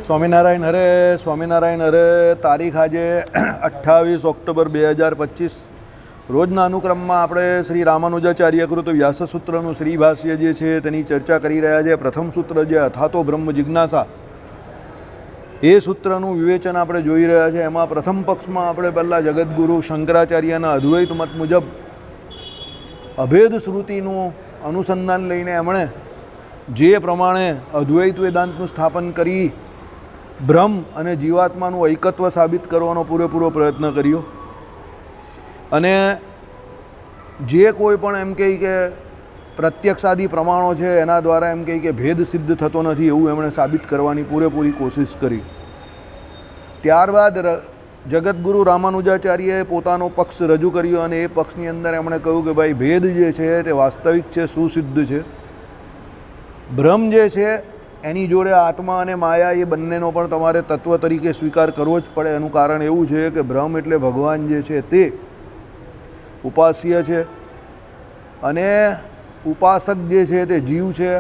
સ્વામિનારાયણ હરે સ્વામિનારાયણ હરે. તારીખ આજે 28 ઓક્ટોબર 2025 રોજના અનુક્રમમાં આપણે શ્રી રામાનુજાચાર્યકૃત વ્યાસસૂત્રનું શ્રી ભાષ્ય જે છે તેની ચર્ચા કરી રહ્યા છે. પ્રથમ સૂત્ર જે અથાતો બ્રહ્મ જિજ્ઞાસા એ સૂત્રનું વિવેચન આપણે જોઈ રહ્યા છે. એમાં પ્રથમ પક્ષમાં આપણે પહેલાં જગદગુરુ શંકરાચાર્યના અદ્વૈત મત મુજબ અભેદ શ્રુતિનું અનુસંધાન લઈને એમણે જે પ્રમાણે અદ્વૈત વેદાંતનું સ્થાપન કરી બ્રહ્મ અને જીવાત્માનું એકત્વ સાબિત કરવાનો પૂરેપૂરો પ્રયત્ન કર્યો. અને જે કોઈ પણ એમ કહે કે પ્રત્યક્ષાદી પ્રમાણો છે એના દ્વારા એમ કહે કે ભેદ સિદ્ધ થતો નથી એવું એમણે સાબિત કરવાની પૂરેપૂરી કોશિશ કરી. ત્યારબાદ જગદગુરુ રામાનુજાચાર્યએ પોતાનો પક્ષ રજૂ કર્યો અને એ પક્ષની અંદર એમણે કહ્યું કે ભાઈ ભેદ જે છે તે વાસ્તવિક છે, સુસિદ્ધ છે. બ્રહ્મ જે છે એની જોડે આત્મા અને માયા એ બંનેનો પણ તમારે તત્વ તરીકે સ્વીકાર કરવો જ પડે. એનું કારણ એવું છે કે બ્રહ્મ એટલે ભગવાન જે છે તે ઉપાસ્ય છે અને ઉપાસક જે છે તે જીવ છે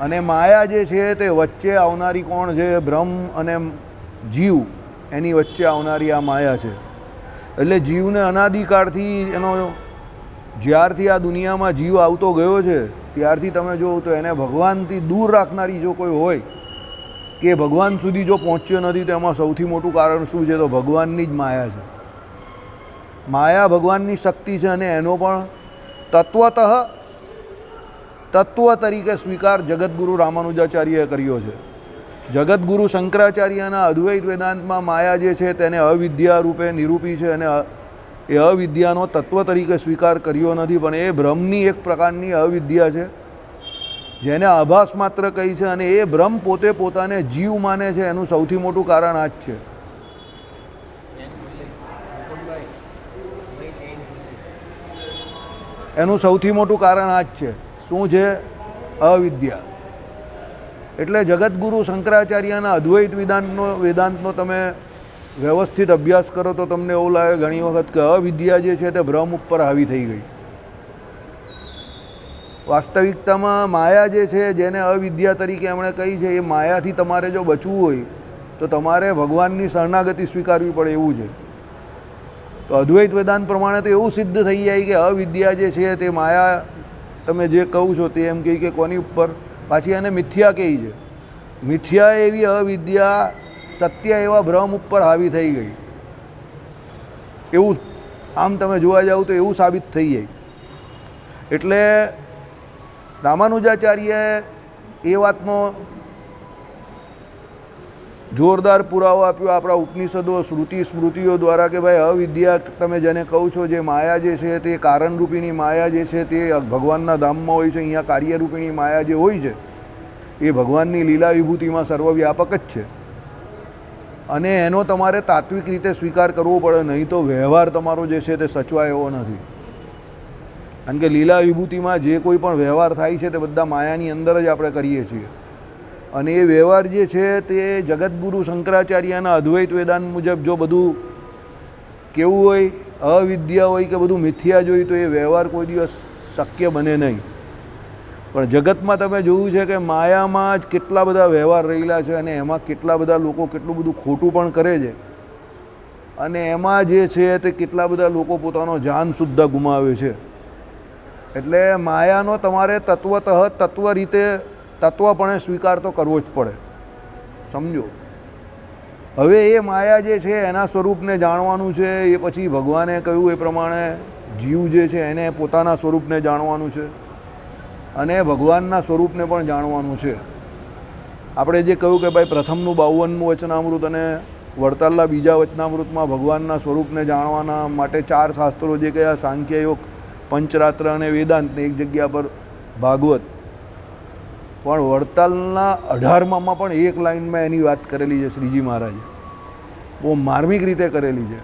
અને માયા જે છે તે વચ્ચે આવનારી કોણ છે? બ્રહ્મ અને જીવ એની વચ્ચે આવનારી આ માયા છે. એટલે જીવને અનાદિકાળથી એનો જ્યારથી આ દુનિયામાં જીવ આવતો ગયો છે ત્યારથી તમે જુઓ તો એને ભગવાનથી દૂર રાખનારી જો કોઈ હોય કે ભગવાન સુધી જો પહોંચ્યો નથી તો એમાં સૌથી મોટું કારણ શું છે? તો ભગવાનની જ માયા છે. માયા ભગવાનની શક્તિ છે અને એનો પણ તત્વ તરીકે સ્વીકાર જગદગુરુ રામાનુજાચાર્યએ કર્યો છે. જગદગુરુ શંકરાચાર્યના અદ્વૈત વેદાંતમાં માયા જે છે તેને અવિદ્યા રૂપે નિરૂપી છે અને એ અવિદ્યાનો તત્વ તરીકે સ્વીકાર કર્યો નથી, પણ એ બ્રહ્મની એક પ્રકારની અવિદ્યા છે જેને આભાસ માત્ર કહી છે. અને એ બ્રહ્મ પોતે પોતાને જીવ માને છે. એનું સૌથી મોટું કારણ આ જ છે. એનું સૌથી મોટું કારણ આ જ છે. શું છે? અવિદ્યા. એટલે જગદગુરુ શંકરાચાર્યના અદ્વૈત વેદાંતનો તમે વ્યવસ્થિત અભ્યાસ કરો તો તમને એવું લાગે ઘણી વખત કે અવિદ્યા જે છે તે બ્રહ્મ ઉપર હાવી થઈ ગઈ. વાસ્તવિકતામાં માયા જે છે જેને અવિદ્યા તરીકે એમણે કહી છે એ માયાથી તમારે જો બચવું હોય તો તમારે ભગવાનની શરણાગતિ સ્વીકારવી પડે એવું છે. તો અદ્વૈત વેદાંત પ્રમાણે તો એવું સિદ્ધ થઈ જાય કે અવિદ્યા જે છે તે માયા તમે જે કહું છો તે એમ કહી કે કોની ઉપર? પાછી એને મિથ્યા કહી છે. મિથ્યા એવી અવિદ્યા સત્ય એવા બ્રહ્મ ઉપર હાવી થઈ ગઈ એવું આમ તમે જોવા જાવ તો એવું સાબિત થઈ જાય. એટલે રામાનુજાચાર્યએ એ વાતનો જોરદાર પુરાવો આપ્યો આપણા ઉપનિષદો શ્રુતિ સ્મૃતિઓ દ્વારા કે ભાઈ અવિદ્યા તમે જેને કહો છો જે માયા જે છે તે કારણરૂપીની માયા જે છે તે ભગવાનના ધામમાં હોય છે. અહીંયા કાર્યરૂપીણી માયા જે હોય છે એ ભગવાનની લીલા વિભૂતિમાં સર્વવ્યાપક જ છે અને એનો તમારે તાત્વિક રીતે સ્વીકાર કરવો પડે, નહીં તો વ્યવહાર તમારો જે છે તે સચવાય એવો નથી. કારણ કે લીલા વિભૂતિમાં જે કોઈ પણ વ્યવહાર થાય છે તે બધા માયાની અંદર જ આપણે કરીએ છીએ. અને એ વ્યવહાર જે છે તે જગદગુરુ શંકરાચાર્યના અદ્વૈત વેદાંત મુજબ જો બધું કેવું હોય, અવિદ્યા હોય કે બધું મિથ્યા જ હોય તો એ વ્યવહાર કોઈ દિવસ શક્ય બને નહીં. પણ જગતમાં તમે જોયું છે કે માયામાં જ કેટલા બધા વ્યવહાર રહેલા છે અને એમાં કેટલા બધા લોકો કેટલું બધું ખોટું પણ કરે છે અને એમાં જે છે તે કેટલા બધા લોકો પોતાનો જાન સુદ્ધા ગુમાવે છે. એટલે માયાનો તમારે તત્વપણે સ્વીકાર તો કરવો જ પડે. સમજો. હવે એ માયા જે છે એના સ્વરૂપને જાણવાનું છે. એ પછી ભગવાને કહ્યું એ પ્રમાણે જીવ જે છે એને પોતાના સ્વરૂપને જાણવાનું છે અને ભગવાનના સ્વરૂપને પણ જાણવાનું છે. આપણે જે કહ્યું કે ભાઈ પ્રથમનું 52મું વચનામૃત અને વડતાલના બીજા વચનામૃતમાં ભગવાનના સ્વરૂપને જાણવાના માટે 4 શાસ્ત્રો જે કયા સાંખ્ય યોગ, પંચરાત્ર અને વેદાંતને એક જગ્યા પર ભાગવત. પણ વડતાલના 18માં પણ એક લાઇનમાં એની વાત કરેલી છે શ્રીજી મહારાજે. બહુ માર્મિક રીતે કરેલી છે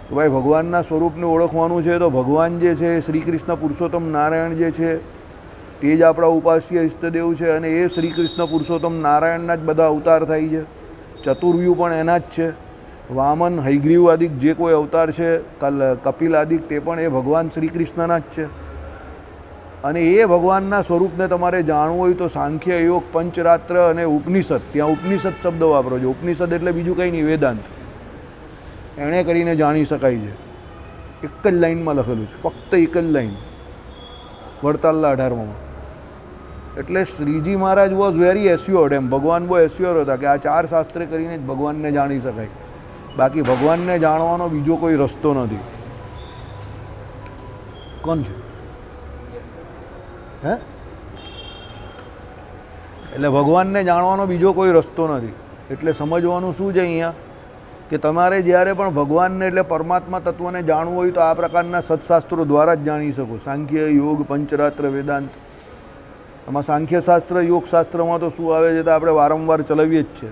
કે ભાઈ ભગવાનના સ્વરૂપને ઓળખવાનું છે તો ભગવાન જે છે શ્રી કૃષ્ણ પુરુષોત્તમ નારાયણ જે છે તે જ આપણા ઉપાસ્ય ઇષ્ટદેવ છે અને એ શ્રી કૃષ્ણ પુરુષોત્તમ નારાયણના જ બધા અવતાર થાય છે. ચતુર્વ્યૂહ પણ એના જ છે. વામન, હયગ્રીવ આદિક જે કોઈ અવતાર છે, કપિલ આદિક તે પણ એ ભગવાન શ્રી કૃષ્ણના જ છે. અને એ ભગવાનના સ્વરૂપને તમારે જાણવું હોય તો સાંખ્ય, યોગ, પંચરાત્ર અને ઉપનિષદ, ત્યાં ઉપનિષદ શબ્દ વાપરો છો. ઉપનિષદ એટલે બીજું કંઈ નહીં, વેદાંત. એણે કરીને જાણી શકાય છે. એક જ લાઇનમાં લખેલું છે, ફક્ત એક જ લાઇન, વડતાલના 18માં. એટલે શ્રીજી મહારાજ વોઝ વેરી એસ્યોર્ડ, એમ ભગવાન બહુ એસ્યોર હતા કે આ 4 શાસ્ત્રે કરીને જ ભગવાનને જાણી શકાય. બાકી ભગવાનને જાણવાનો બીજો કોઈ રસ્તો નથી. કોણ છે? હે? એટલે ભગવાનને જાણવાનો બીજો કોઈ રસ્તો નથી. એટલે સમજવાનું શું છે અહીંયા કે તમારે જ્યારે પણ ભગવાનને એટલે પરમાત્મા તત્વને જાણવું હોય તો આ પ્રકારના સત્શાસ્ત્રો દ્વારા જ જાણી શકો. સાંખ્ય, યોગ, પંચરાત્ર, વેદાંત. આમાં સાંખ્યશાસ્ત્ર, યોગશાસ્ત્રમાં તો શું આવે છે તો આપણે વારંવાર ચલાવીએ જ છે.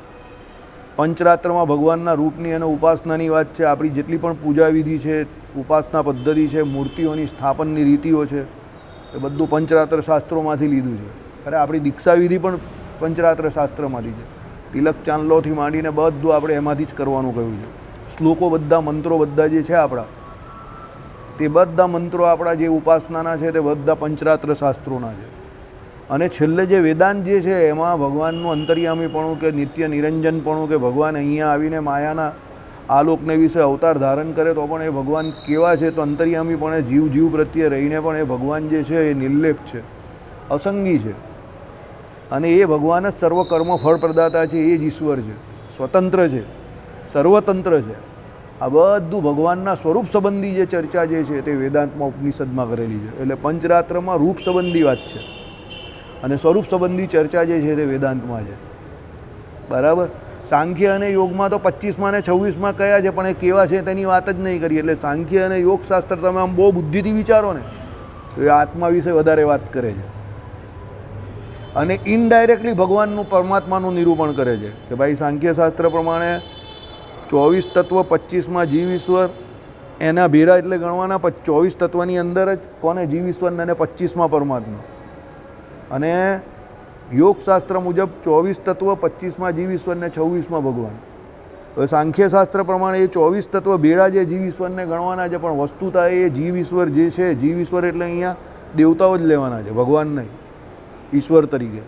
પંચરાત્રમાં ભગવાનના રૂપની અને ઉપાસનાની વાત છે. આપણી જેટલી પણ પૂજા વિધિ છે, ઉપાસના પદ્ધતિ છે, મૂર્તિઓની સ્થાપનની રીતિઓ છે, એ બધું પંચરાત્ર શાસ્ત્રોમાંથી લીધું છે. અરે આપણી દીક્ષા વિધિ પણ પંચરાત્ર શાસ્ત્રમાંથી છે. તિલક ચાંદલોથી માંડીને બધું આપણે એમાંથી જ કરવાનું કહ્યું છે. શ્લોકો બધા, મંત્રો બધા જે છે આપણા, તે બધા મંત્રો આપણા જે ઉપાસનાના છે તે બધા પંચરાત્ર શાસ્ત્રોના છે. અને છેલ્લે જે વેદાંત જે છે એમાં ભગવાનનું અંતર્યામીપણું કે નિત્ય નિરંજનપણું, કે ભગવાન અહીંયા આવીને માયાના આલોકને વિશે અવતાર ધારણ કરે તો પણ એ ભગવાન કેવા છે, તો અંતર્યામીપણે જીવ પ્રત્યે રહીને પણ એ ભગવાન જે છે એ નિર્લેપ છે, અસંગી છે. અને એ ભગવાન જ સર્વ કર્મ ફળ પ્રદાતા છે. એ જ ઈશ્વર છે, સ્વતંત્ર છે, સર્વતંત્ર છે. આ બધું ભગવાનના સ્વરૂપ સંબંધી જે ચર્ચા જે છે તે વેદાંતમાં, ઉપનિષદમાં કરેલી છે. એટલે પંચરાત્રમાં રૂપ સંબંધી વાત છે અને સ્વરૂપ સંબંધી ચર્ચા જે છે તે વેદાંતમાં છે. બરાબર. સાંખ્ય અને યોગમાં તો 25માં ને 26માં કયા છે પણ એ કેવા છે તેની વાત જ નહીં કરી. એટલે સાંખ્ય અને યોગશાસ્ત્ર તમે આમ બહુ બુદ્ધિથી વિચારો ને તો એ આત્મા વિશે વધારે વાત કરે છે અને ઇનડાયરેક્ટલી ભગવાનનું, પરમાત્માનું નિરૂપણ કરે છે કે ભાઈ સાંખ્યશાસ્ત્ર પ્રમાણે 24 તત્વ, 25માં જીવ ઈશ્વર, એના ભેરા એટલે ગણવાના 24 તત્વની અંદર જ કોને? જીવ ઈશ્વરને, અને 25માં પરમાત્મા. અને યોગશાસ્ત્ર મુજબ 24 તત્વ, 25માં જીવ ઈશ્વરને, 26માં ભગવાન. હવે સાંખ્યશાસ્ત્ર પ્રમાણે એ 24 તત્વ ભેળા જે જીવ ઈશ્વરને ગણવાના છે, પણ વસ્તુતા એ જીવ ઈશ્વર જે છે, જીવ ઈશ્વર એટલે અહીંયા દેવતાઓ જ લેવાના છે, ભગવાન નહીં, ઈશ્વર તરીકે.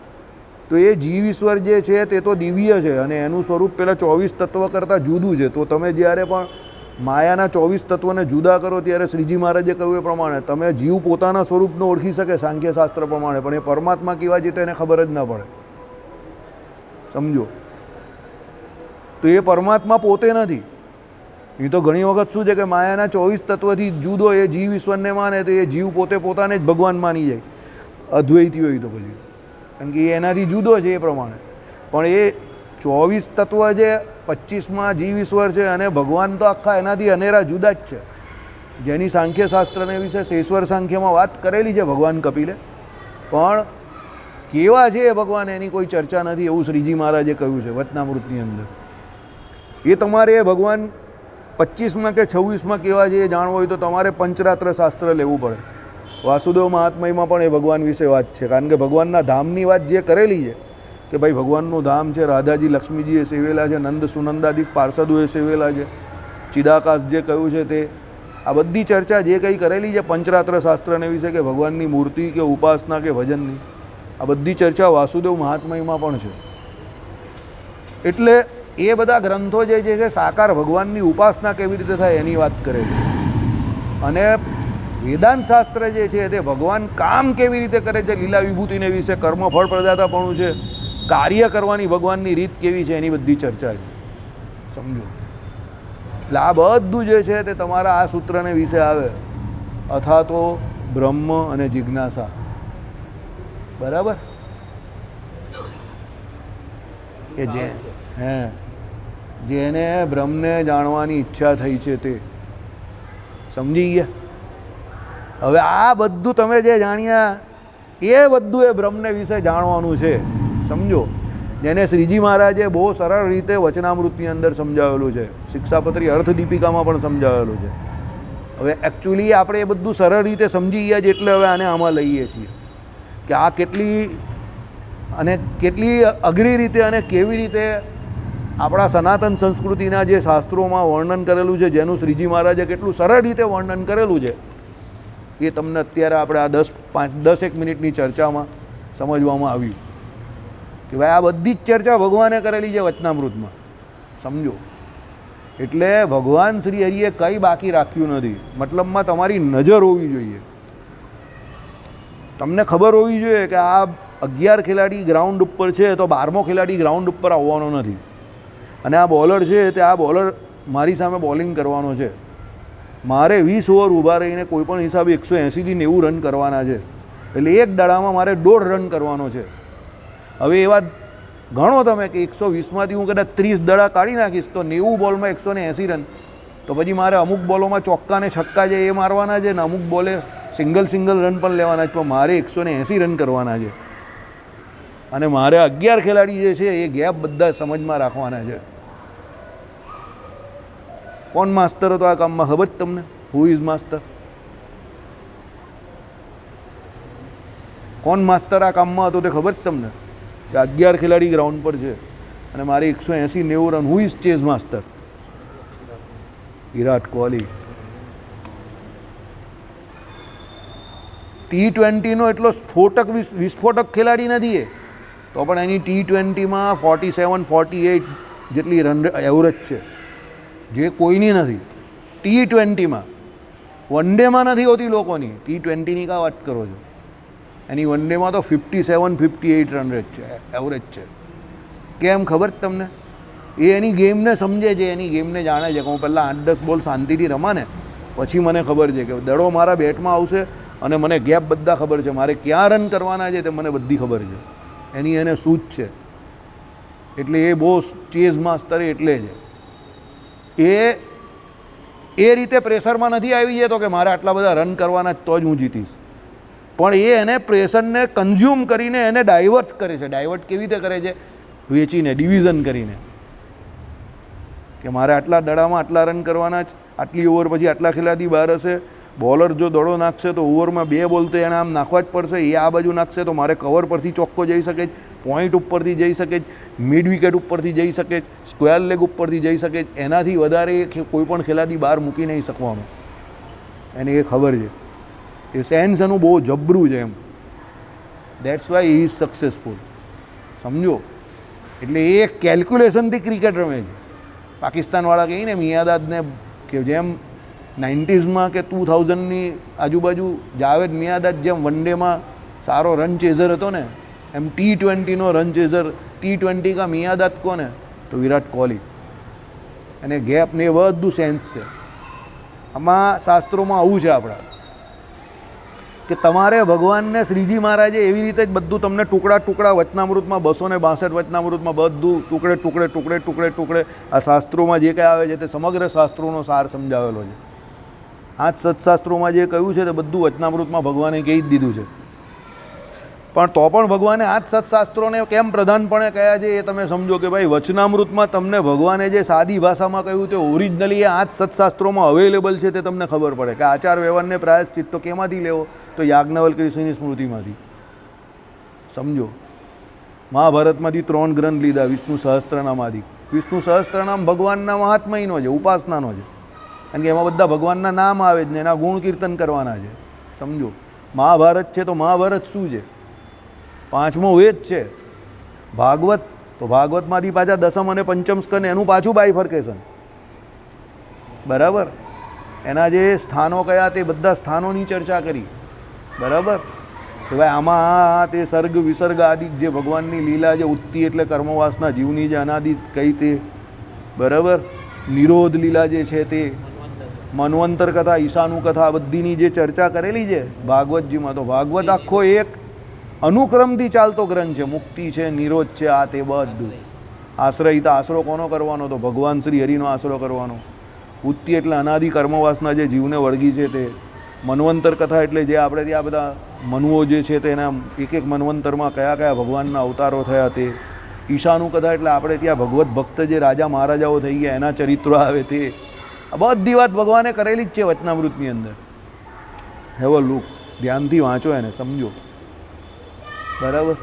તો એ જીવ ઈશ્વર જે છે તે તો દિવ્ય છે અને એનું સ્વરૂપ પેલા 24 તત્વ કરતાં જુદું છે. તો તમે જ્યારે પણ માયાના 24 તત્વને જુદા કરો ત્યારે શ્રીજી મહારાજે કહ્યું એ પ્રમાણે તમે જીવ પોતાના સ્વરૂપને ઓળખી શકે સાંખ્યશાસ્ત્ર પ્રમાણે, પણ એ પરમાત્મા કેવા છે તેને ખબર જ ના પડે. સમજો? તો એ પરમાત્મા પોતે નથી. એ તો ઘણી વખત શું છે કે માયાના 24 તત્વથી જુદો એ જીવ ઈશ્વરને માને તો એ જીવ પોતે પોતાને જ ભગવાન માની જાય, અદ્વૈતી હોય તો પછી, કારણ કે એ એનાથી જુદો છે એ પ્રમાણે. પણ એ 24 તત્વ જે 25માં જીવ ઈશ્વર છે અને ભગવાન તો આખા એનાથી અનેરા જુદા જ છે, જેની સાંખ્યશાસ્ત્રને વિશે શેશ્વર સાંખ્યમાં વાત કરેલી છે ભગવાન કપિલે. પણ કેવા છે એ ભગવાન એની કોઈ ચર્ચા નથી, એવું શ્રીજી મહારાજે કહ્યું છે વચનામૃતની અંદર. એ તમારે એ ભગવાન 25માં કે 26માં કેવા છે એ જાણવું હોય તો તમારે પંચરાત્ર શાસ્ત્ર લેવું પડે. વાસુદેવ મહાત્મયમાં પણ એ ભગવાન વિશે વાત છે, કારણ કે ભગવાનના ધામની વાત જે કરેલી છે કે ભાઈ ભગવાનનું ધામ છે, રાધાજી લક્ષ્મીજીએ સેવેલા છે, નંદ સુનંદાદિક પાર્ષદોએ સેવેલા છે, ચિદાકાશ જે કહ્યું છે તે, આ બધી ચર્ચા જે કંઈ કરેલી છે પંચરાત્ર શાસ્ત્રને વિશે કે ભગવાનની મૂર્તિ કે ઉપાસના કે ભજનની, આ બધી ચર્ચા વાસુદેવ મહાત્મયમાં પણ છે. એટલે એ બધા ગ્રંથો જે છે સાકાર ભગવાનની ઉપાસના કેવી રીતે થાય એની વાત કરે છે. અને વેદાંત શાસ્ત્ર જે છે તે ભગવાન કામ કેવી રીતે કરે છે, લીલા વિભૂતિને વિશે, કર્મફળ પ્રદાતાપણું છે, કાર્ય કરવાની ભગવાનની રીત કેવી છે એની બધી ચર્ચા છે. સમજો? એટલે આ બધું જે છે તે તમારા આ સૂત્રને વિશે આવે, અથા તો બ્રહ્મ અને જિજ્ઞાસા. બરાબર? કે જેને બ્રહ્મને જાણવાની ઈચ્છા થઈ છે તે સમજી ગયા. હવે આ બધું તમે જે જાણ્યા એ બધું એ બ્રહ્મને વિશે જાણવાનું છે. સમજો? જેને શ્રીજી મહારાજે બહુ સરળ રીતે વચનામૃતની અંદર સમજાવેલું છે, શિક્ષાપત્રી અર્થદીપિકામાં પણ સમજાવેલું છે. હવે એકચ્યુઅલી આપણે એ બધું સરળ રીતે સમજી ગયા છે એટલે હવે આને આમાં લઈએ છીએ કે આ કેટલી અઘરી રીતે અને કેવી રીતે આપણા સનાતન સંસ્કૃતિના જે શાસ્ત્રોમાં વર્ણન કરેલું છે, જેનું શ્રીજી મહારાજે કેટલું સરળ રીતે વર્ણન કરેલું છે, એ તમને અત્યારે આપણે આ 10 મિનિટની ચર્ચામાં સમજવામાં આવ્યું કે ભાઈ આ બધી જ ચર્ચા ભગવાને કરેલી છે વચનામૃતમાં, સમજો. એટલે ભગવાન શ્રી હરિએ કંઈ બાકી રાખ્યું નથી. મતલબમાં તમારી નજર હોવી જોઈએ, તમને ખબર હોવી જોઈએ કે આ 11 ખેલાડી ગ્રાઉન્ડ ઉપર છે તો 12મો ખેલાડી ગ્રાઉન્ડ ઉપર આવવાનો નથી, અને આ બોલર છે તે આ બોલર મારી સામે બોલિંગ કરવાનો છે. મારે 20 ઓવર ઊભા રહીને કોઈપણ હિસાબે 180થી 90 રન કરવાના છે. એટલે એક દાડામાં મારે 1.5 રન કરવાનો છે. હવે એવા ગણો તમે કે 120માંથી હું કદાચ 30 દડા કાઢી નાખીશ તો 90 બોલમાં 180 રન. તો પછી મારે અમુક બોલોમાં ચોક્કા ને છક્કા છે એ મારવાના છે, ને અમુક બોલે સિંગલ રન પણ લેવાના છે, પણ મારે 180 રન કરવાના છે. અને મારે 11 ખેલાડી જે છે એ ગેપ બધા સમજમાં રાખવાના છે. કોણ માસ્ટર હતો આ કામમાં ખબર જ તમને? Who is master? કોણ માસ્ટર આ કામમાં હતો તે ખબર જ તમને? કે 11 ખેલાડી ગ્રાઉન્ડ પર છે અને મારે 180-90 run. Who is chase master? Virat Kohli. T20નો એટલો વિસ્ફોટક ખેલાડી નથી એ, તો પણ એની T20માં 47-48 જેટલી રન એવરેજ છે, જે કોઈની નથી. T20માં વન ડેમાં નથી હોતી લોકોની. T20ની કાં વાત કરો છો? એની વન ડેમાં તો 57-58 રન રેટ છે, એવરેજ છે. કેમ ખબર જ તમને? એ એની ગેમને સમજે છે, એની ગેમને જાણે છે કે હું પહેલાં 8-10 બોલ શાંતિથી રમા ને પછી મને ખબર છે કે દડો મારા બેટમાં આવશે અને મને ગેપ બધા ખબર છે, મારે ક્યાં રન કરવાના છે તે મને બધી ખબર છે. એની એને સૂઝ છે. એટલે એ બહુ ચેઝ માસ્ટર એટલે છે. એ રીતે પ્રેશરમાં નથી આવી જતો કે મારે આટલા બધા રન કરવાના તો જ હું જીતીશ. પણ એ એને પ્રેશરને કન્ઝ્યુમ કરીને એને ડાયવર્ટ કરે છે. ડાયવર્ટ કેવી રીતે કરે છે? વેચીને, ડિવિઝન કરીને, કે મારે આટલા દડામાં આટલા રન કરવાના જ, આટલી ઓવર પછી આટલા ખેલાડી બહાર હશે. બોલર જો દડો નાખશે તો ઓવરમાં 2 બોલ તો એને આમ નાખવા જ પડશે. એ આ બાજુ નાખશે તો મારે કવર પરથી ચોખ્ખો જઈ શકે, પોઈન્ટ ઉપરથી જઈ શકે, મિડ વિકેટ ઉપરથી જઈ શકે, સ્ક્વેર લેગ ઉપરથી જઈ શકે. એનાથી વધારે કોઈ પણ ખેલાડી બહાર મૂકી નહીં શકવાનો. એને એ ખબર છે. એ સેન્સ એનું બહુ જબરું છે એમ. That's why he is successful. સમજો? એટલે એ કેલ્ક્યુલેશનથી ક્રિકેટ રમે છે. પાકિસ્તાનવાળા કહીને મિયાદાદને, કે જેમ 90sમાં કે 2000ની આજુબાજુ જાવેદ મિયાદાદ જેમ વન ડેમાં સારો રન ચેઝર હતો ને, એમ T20નો રન ચેઝર, T20 કા મિયાદાદ કોને? તો વિરાટ કોહલી. અને ગેપ ને એ બધું સેન્સ છે. આમાં શાસ્ત્રોમાં આવું છે આપણા કે તમારે ભગવાનને શ્રીજી મહારાજે એવી રીતે જ બધું તમને ટુકડા વચનામૃતમાં 262 વચનામૃતમાં બધું ટુકડે આ શાસ્ત્રોમાં જે કંઈ આવે છે તે સમગ્ર શાસ્ત્રોનો સાર સમજાવેલો છે. આ જ સત્શાસ્ત્રોમાં જે કહ્યું છે તે બધું વચનામૃતમાં ભગવાને કહી જ દીધું છે. પણ તો પણ ભગવાને આ જ સત્શાસ્ત્રોને કેમ પ્રધાનપણે કહ્યા છે એ તમે સમજો કે ભાઈ વચનામૃતમાં તમને ભગવાને જે સાદી ભાષામાં કહ્યું તે ઓરિજિનલી આ જ સત્શાસ્ત્રોમાં અવેલેબલ છે તે તમને ખબર પડે. કે આચાર વ્યવહારને પ્રાયશ્ચિત તો કેમાંથી લેવો? તો યાજ્ઞવલ્ક્ય ઋષિની સ્મૃતિમાંથી. સમજો? મહાભારતમાંથી 3 ગ્રંથ લીધા વિષ્ણુ સહસ્ત્રનામાથી. વિષ્ણુ સહસ્ત્રનામ ભગવાનના મહાત્મયનો છે, ઉપાસનાનો છે, કારણ કે એમાં બધા ભગવાનના નામ આવે જ ને એના ગુણ કીર્તન કરવાના છે. સમજો? મહાભારત છે તો મહાભારત શું છે? 5મો વેદ છે. ભાગવત તો ભાગવતમાંથી પાછા 10મ અને 5મ સ્કંદ, એનું પાછું બાયફર્કેશન. બરાબર? એના જે સ્થાનો કયા તે બધા સ્થાનોની ચર્ચા કરી. બરાબર? કે ભાઈ આમાં તે સર્ગ વિસર્ગ આદિ જે ભગવાનની લીલા છે, ઉત્તિ એટલે કર્મવાસના જીવની જે અનાદિ કઈ તે, બરાબર, નિરોધ લીલા જે છે તે, મન્વંતર કથા, ઈશાનું કથા, બધીની જે ચર્ચા કરેલી છે ભાગવતજીમાં. તો ભાગવત આખો એક અનુક્રમથી ચાલતો ગ્રંથ છે. મુક્તિ છે, નિરોધ છે, આ તે બધું. આશ્રયિતા, આશરો કોનો કરવાનો? તો ભગવાન શ્રી હરિનો આશરો કરવાનો. ઉત્તિ એટલે અનાદિ કર્મવાસના જે જીવને વળગી છે તે. મન્વંતર કથા એટલે જે આપણે ત્યાં બધા મનુઓ જે છે તેના એક મન્વંતરમાં કયા કયા ભગવાનના અવતારો થયા તે. ઈશાનું કથા એટલે આપણે ત્યાં ભગવત ભક્ત જે રાજા મહારાજાઓ થઈ ગયા એના ચરિત્રો આવે તે. આ બધી વાત ભગવાને કરેલી જ છે વચનામૃતની અંદર. હેવ અ લુક, ધ્યાનથી વાંચો એને, સમજો. બરાબર?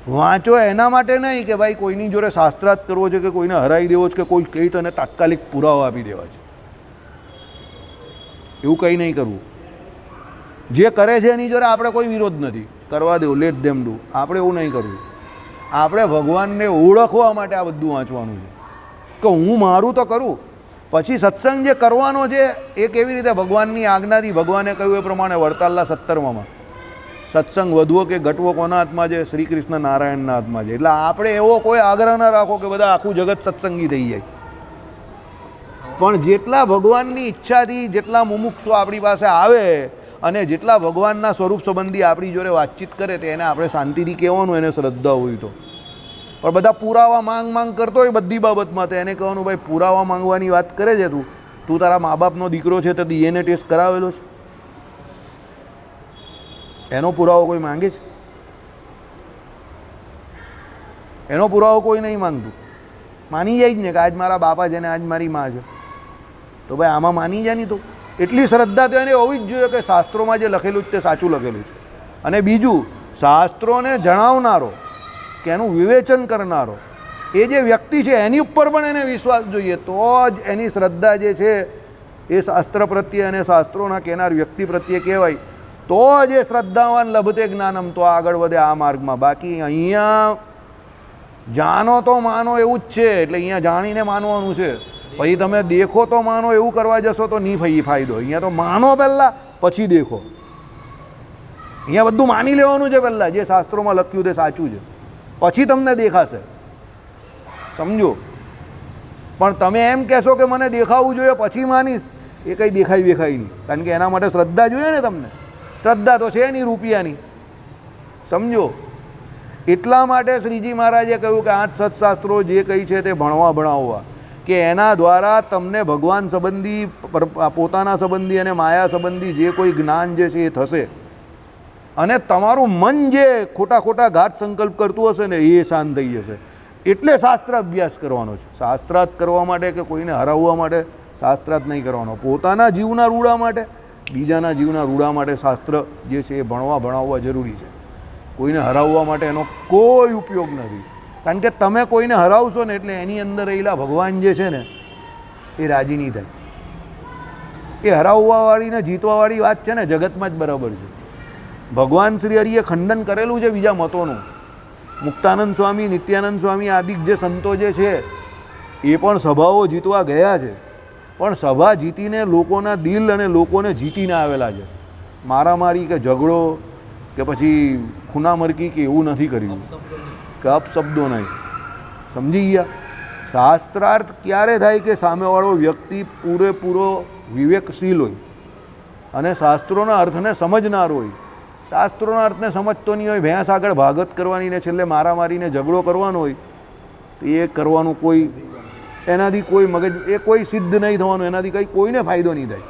વાંચો એના માટે નહીં કે ભાઈ કોઈની જોડે શાસ્ત્રાર્થ કરવો છે કે કોઈને હરાવી દેવો છે કે કોઈ કહી તને તાત્કાલિક પુરાવો આપી દેવા છે. એવું કંઈ નહીં કરવું. જે કરે છે એની જોડે આપણે કોઈ વિરોધ નથી, કરવા દેવું, લેટ ધેમ ડુ. આપણે એવું નહીં કરવું. આપણે ભગવાનને ઓળખવા માટે આ બધું વાંચવાનું છે કે હું મારું તો કરું, પછી સત્સંગ જે કરવાનો છે એ કેવી રીતે ભગવાનની આજ્ઞાથી ભગવાને કહ્યું એ પ્રમાણે. વડતાલના 17માં સત્સંગ વધવો કે ઘટવો કોના હાથમાં છે? શ્રી કૃષ્ણ નારાયણના હાથમાં છે. એટલે આપણે એવો કોઈ આગ્રહ ન રાખો કે બધા આખું જગત સત્સંગી થઈ જાય. પણ જેટલા ભગવાનની ઈચ્છાથી જેટલા મુમુક્ષો આપણી પાસે આવે અને જેટલા ભગવાનના સ્વરૂપ સંબંધી આપણી જોડે વાતચીત કરે તો એને આપણે શાંતિથી કહેવાનું, એને શ્રદ્ધા હોય તો. પણ બધા પુરાવા માંગ કરતો હોય બધી બાબતમાં, તો એને કહેવાનું ભાઈ પુરાવા માંગવાની વાત કરે છે તું તારા મા બાપનો દીકરો છે તો DNA ટેસ્ટ કરાવેલો છે? એનો પુરાવો કોઈ માંગે છે? એનો પુરાવો કોઈ નહીં માંગતું. માની જાય જ ને કે આજ મારા બાપા છે ને આજ મારી મા છે, તો ભાઈ આમાં માની જાય નહીં. તો એટલી શ્રદ્ધા તો એને હોવી જ જોઈએ કે શાસ્ત્રોમાં જે લખેલું છે તે સાચું લખેલું છે. અને બીજું, શાસ્ત્રોને જણાવનારો કે એનું વિવેચન કરનારો એ જે વ્યક્તિ છે એની ઉપર પણ એને વિશ્વાસ જોઈએ, તો જ એની શ્રદ્ધા જે છે એ શાસ્ત્ર પ્રત્યે અને શાસ્ત્રોના કહેનાર વ્યક્તિ પ્રત્યે કહેવાય. તો જ એ શ્રદ્ધાવાન લભતે જ્ઞાનમ, તો આગળ વધે આ માર્ગમાં. બાકી અહીંયા જાણો તો માનો એવું જ છે. એટલે અહીંયા જાણીને માનવાનું છે, પછી તમે દેખો તો માનો એવું કરવા જશો તો નહીં ફાયદો. અહીંયા તો માનો પહેલાં પછી દેખો. અહીંયા બધું માની લેવાનું છે પહેલાં, જે શાસ્ત્રોમાં લખ્યું તે સાચું છે, પછી તમને દેખાશે. સમજો. પણ તમે એમ કહેશો કે મને દેખાવું જોઈએ પછી માનીશ, એ કંઈ દેખાય નહીં. કારણ કે એના માટે શ્રદ્ધા જોઈએ ને તમને. શ્રદ્ધા તો છે નહીં રૂપિયાની. સમજો. એટલા માટે શ્રીજી મહારાજે કહ્યું કે 8 સત્શાસ્ત્રો જે કંઈ છે તે ભણાવવા, કે એના દ્વારા તમને ભગવાન સંબંધી, પોતાના સંબંધી અને માયા સંબંધી જે કોઈ જ્ઞાન જે છે એ થશે. અને તમારું મન જે ખોટા ઘાટ સંકલ્પ કરતું હશે ને એ શાંત થઈ જશે. એટલે શાસ્ત્ર અભ્યાસ કરવાનો છે. શાસ્ત્રાર્થ કરવા માટે કે કોઈને હરાવવા માટે શાસ્ત્રાર્થ નહીં કરવાનો. પોતાના જીવના રૂડા માટે, બીજાના જીવના રૂડા માટે શાસ્ત્ર જે છે એ ભણાવવા જરૂરી છે. કોઈને હરાવવા માટે એનો કોઈ ઉપયોગ નથી. કારણ કે તમે કોઈને હરાવશો ને એટલે એની અંદર રહેલા ભગવાન જે છે ને એ રાજી નહીં થાય. એ હરાવવાવાળી ને જીતવાવાળી વાત છે ને જગતમાં જ બરાબર છે. ભગવાન શ્રી હરિએ ખંડન કરેલું છે બીજા મતોનું. મુક્તાનંદ સ્વામી, નિત્યાનંદ સ્વામી આદિ જે સંતો જે છે એ પણ સભાઓ જીતવા ગયા છે, પણ સભા જીતીને લોકોના દિલ અને લોકોને જીતીને આવેલા છે. મારામારી કે ઝઘડો કે પછી ખૂનામરકી કે એવું નથી કર્યું, કે અપશબ્દો નહીં. સમજી ગયા? શાસ્ત્રાર્થ ક્યારે થાય કે સામેવાળો વ્યક્તિ પૂરેપૂરો વિવેકશીલ હોય અને શાસ્ત્રોના અર્થને સમજનાર હોય. શાસ્ત્રોના અર્થને સમજતો નહીં હોય, ભેંસ આગળ ભાગત કરવાની ને છેલ્લે મારામારીને ઝઘડો કરવાનો હોય, તો એ કરવાનું કોઈ એનાથી કોઈ મગજ એ કોઈ સિદ્ધ નહીં થવાનું. એનાથી કંઈ કોઈને ફાયદો નહીં થાય.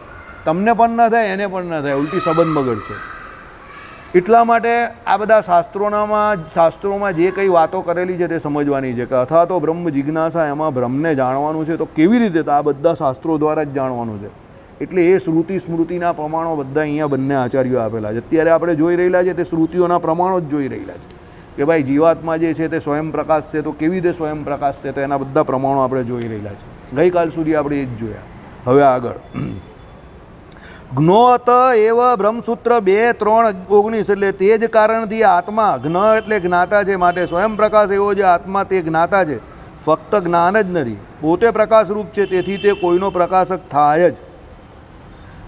તમને પણ ન થાય, એને પણ ન થાય, ઉલટી સંબંધ બગડશે. એટલા માટે આ બધા શાસ્ત્રોમાં જે કંઈ વાતો કરેલી છે તે સમજવાની છે. કે અથવા તો બ્રહ્મ જિજ્ઞાસા, એમાં બ્રહ્મને જાણવાનું છે. તો કેવી રીતે? તો આ બધા શાસ્ત્રો દ્વારા જ જાણવાનું છે. એટલે એ શ્રુતિ સ્મૃતિના પ્રમાણો બધા અહીંયા બંને આચાર્યો આપેલા છે. અત્યારે આપણે જોઈ રહેલા છે તે શ્રુતિઓના પ્રમાણો જ જોઈ રહેલા છે કે ભાઈ જીવાત્મા જે છે તે સ્વયં પ્રકાશ છે, તો કેવી રીતે સ્વયં પ્રકાશ છે, તો એના બધા પ્રમાણો આપણે જોઈ રહેલા છે. ગઈકાલ સુધી આપણે એ જ જોયા. હવે આગળ જ્ઞોત એવ બ્રહ્મસૂત્ર 2:3:19, એટલે તે જ કારણથી આત્મા, જ્ઞ એટલે જ્ઞાતા છે, માટે સ્વયં પ્રકાશ એવો જે આત્મા તે જ્ઞાતા છે, ફક્ત જ્ઞાન જ નથી, પોતે પ્રકાશરૂપ છે, તેથી તે કોઈનો પ્રકાશક થાય જ.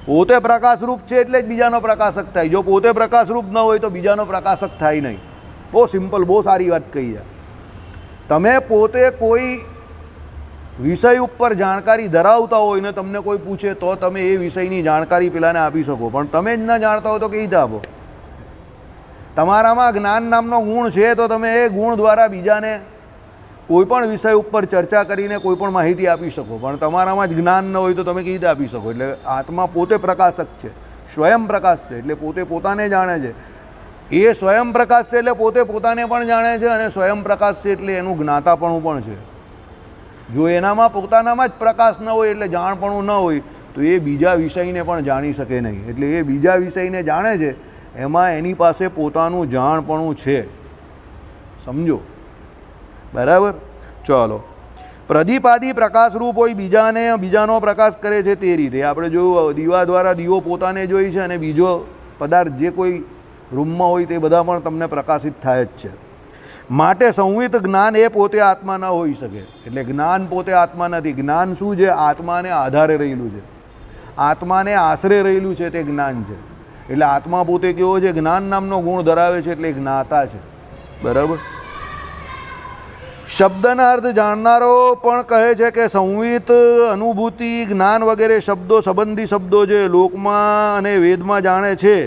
પોતે પ્રકાશરૂપ છે એટલે જ બીજાનો પ્રકાશક થાય. જો પોતે પ્રકાશરૂપ ન હોય તો બીજાનો પ્રકાશક થાય નહીં. બહુ સિમ્પલ, બહુ સારી વાત કહી છે. તમે પોતે કોઈ વિષય ઉપર જાણકારી ધરાવતા હોય ને તમને કોઈ પૂછે તો તમે એ વિષયની જાણકારી પેલાને આપી શકો, પણ તમે જ ન જાણતા હો તો કેવી રીતે આપો? તમારામાં જ્ઞાન નામનો ગુણ છે તો તમે એ ગુણ દ્વારા બીજાને કોઈ પણ વિષય ઉપર ચર્ચા કરીને કોઈ પણ માહિતી આપી શકો, પણ તમારામાં જ જ્ઞાન ન હોય તો તમે કેવી રીતે આપી શકો? એટલે આત્મા પોતે પ્રકાશક છે, સ્વયં પ્રકાશ છે, એટલે પોતે પોતાને જાણે છે. એ સ્વયં પ્રકાશ છે એટલે પોતે પોતાને પણ જાણે છે, અને સ્વયં પ્રકાશ છે એટલે એનું જ્ઞાતાપણું પણ છે. જો એનામાં પોતાનામાં જ પ્રકાશ ન હોય એટલે જાણપણું ન હોય તો એ બીજા વિષયને પણ જાણી શકે નહીં. એટલે એ બીજા વિષયને જાણે છે, એમાં એની પાસે પોતાનું જાણપણું છે. સમજો? બરાબર? ચાલો પ્રદીપાદી પ્રકાશરૂપ હોય, બીજાનો પ્રકાશ કરે છે તે રીતે. આપણે જોયું દીવા દ્વારા દીવો પોતાને જોઈ છે અને બીજો પદાર્થ જે કોઈ રૂમમાં હોય તે બધા પણ તમને પ્રકાશિત થાય જ છે. માટે સંવિત જ્ઞાન એ પોતે આત્મા ન હોઈ શકે. એટલે જ્ઞાન પોતે આત્મા નથી. જ્ઞાન શું છે? આત્માને આધારે રહેલું છે, આત્માને આશરે રહેલું છે તે જ્ઞાન છે. એટલે આત્મા પોતે કેવો છે? જ્ઞાન નામનો ગુણ ધરાવે છે, એટલે જ્ઞાતા છે. બરાબર. શબ્દના અર્થ જાણનારો પણ કહે છે કે સંવિત, અનુભૂતિ, જ્ઞાન વગેરે શબ્દો સંબંધી શબ્દો જે લોકમાં અને વેદમાં જાણે છે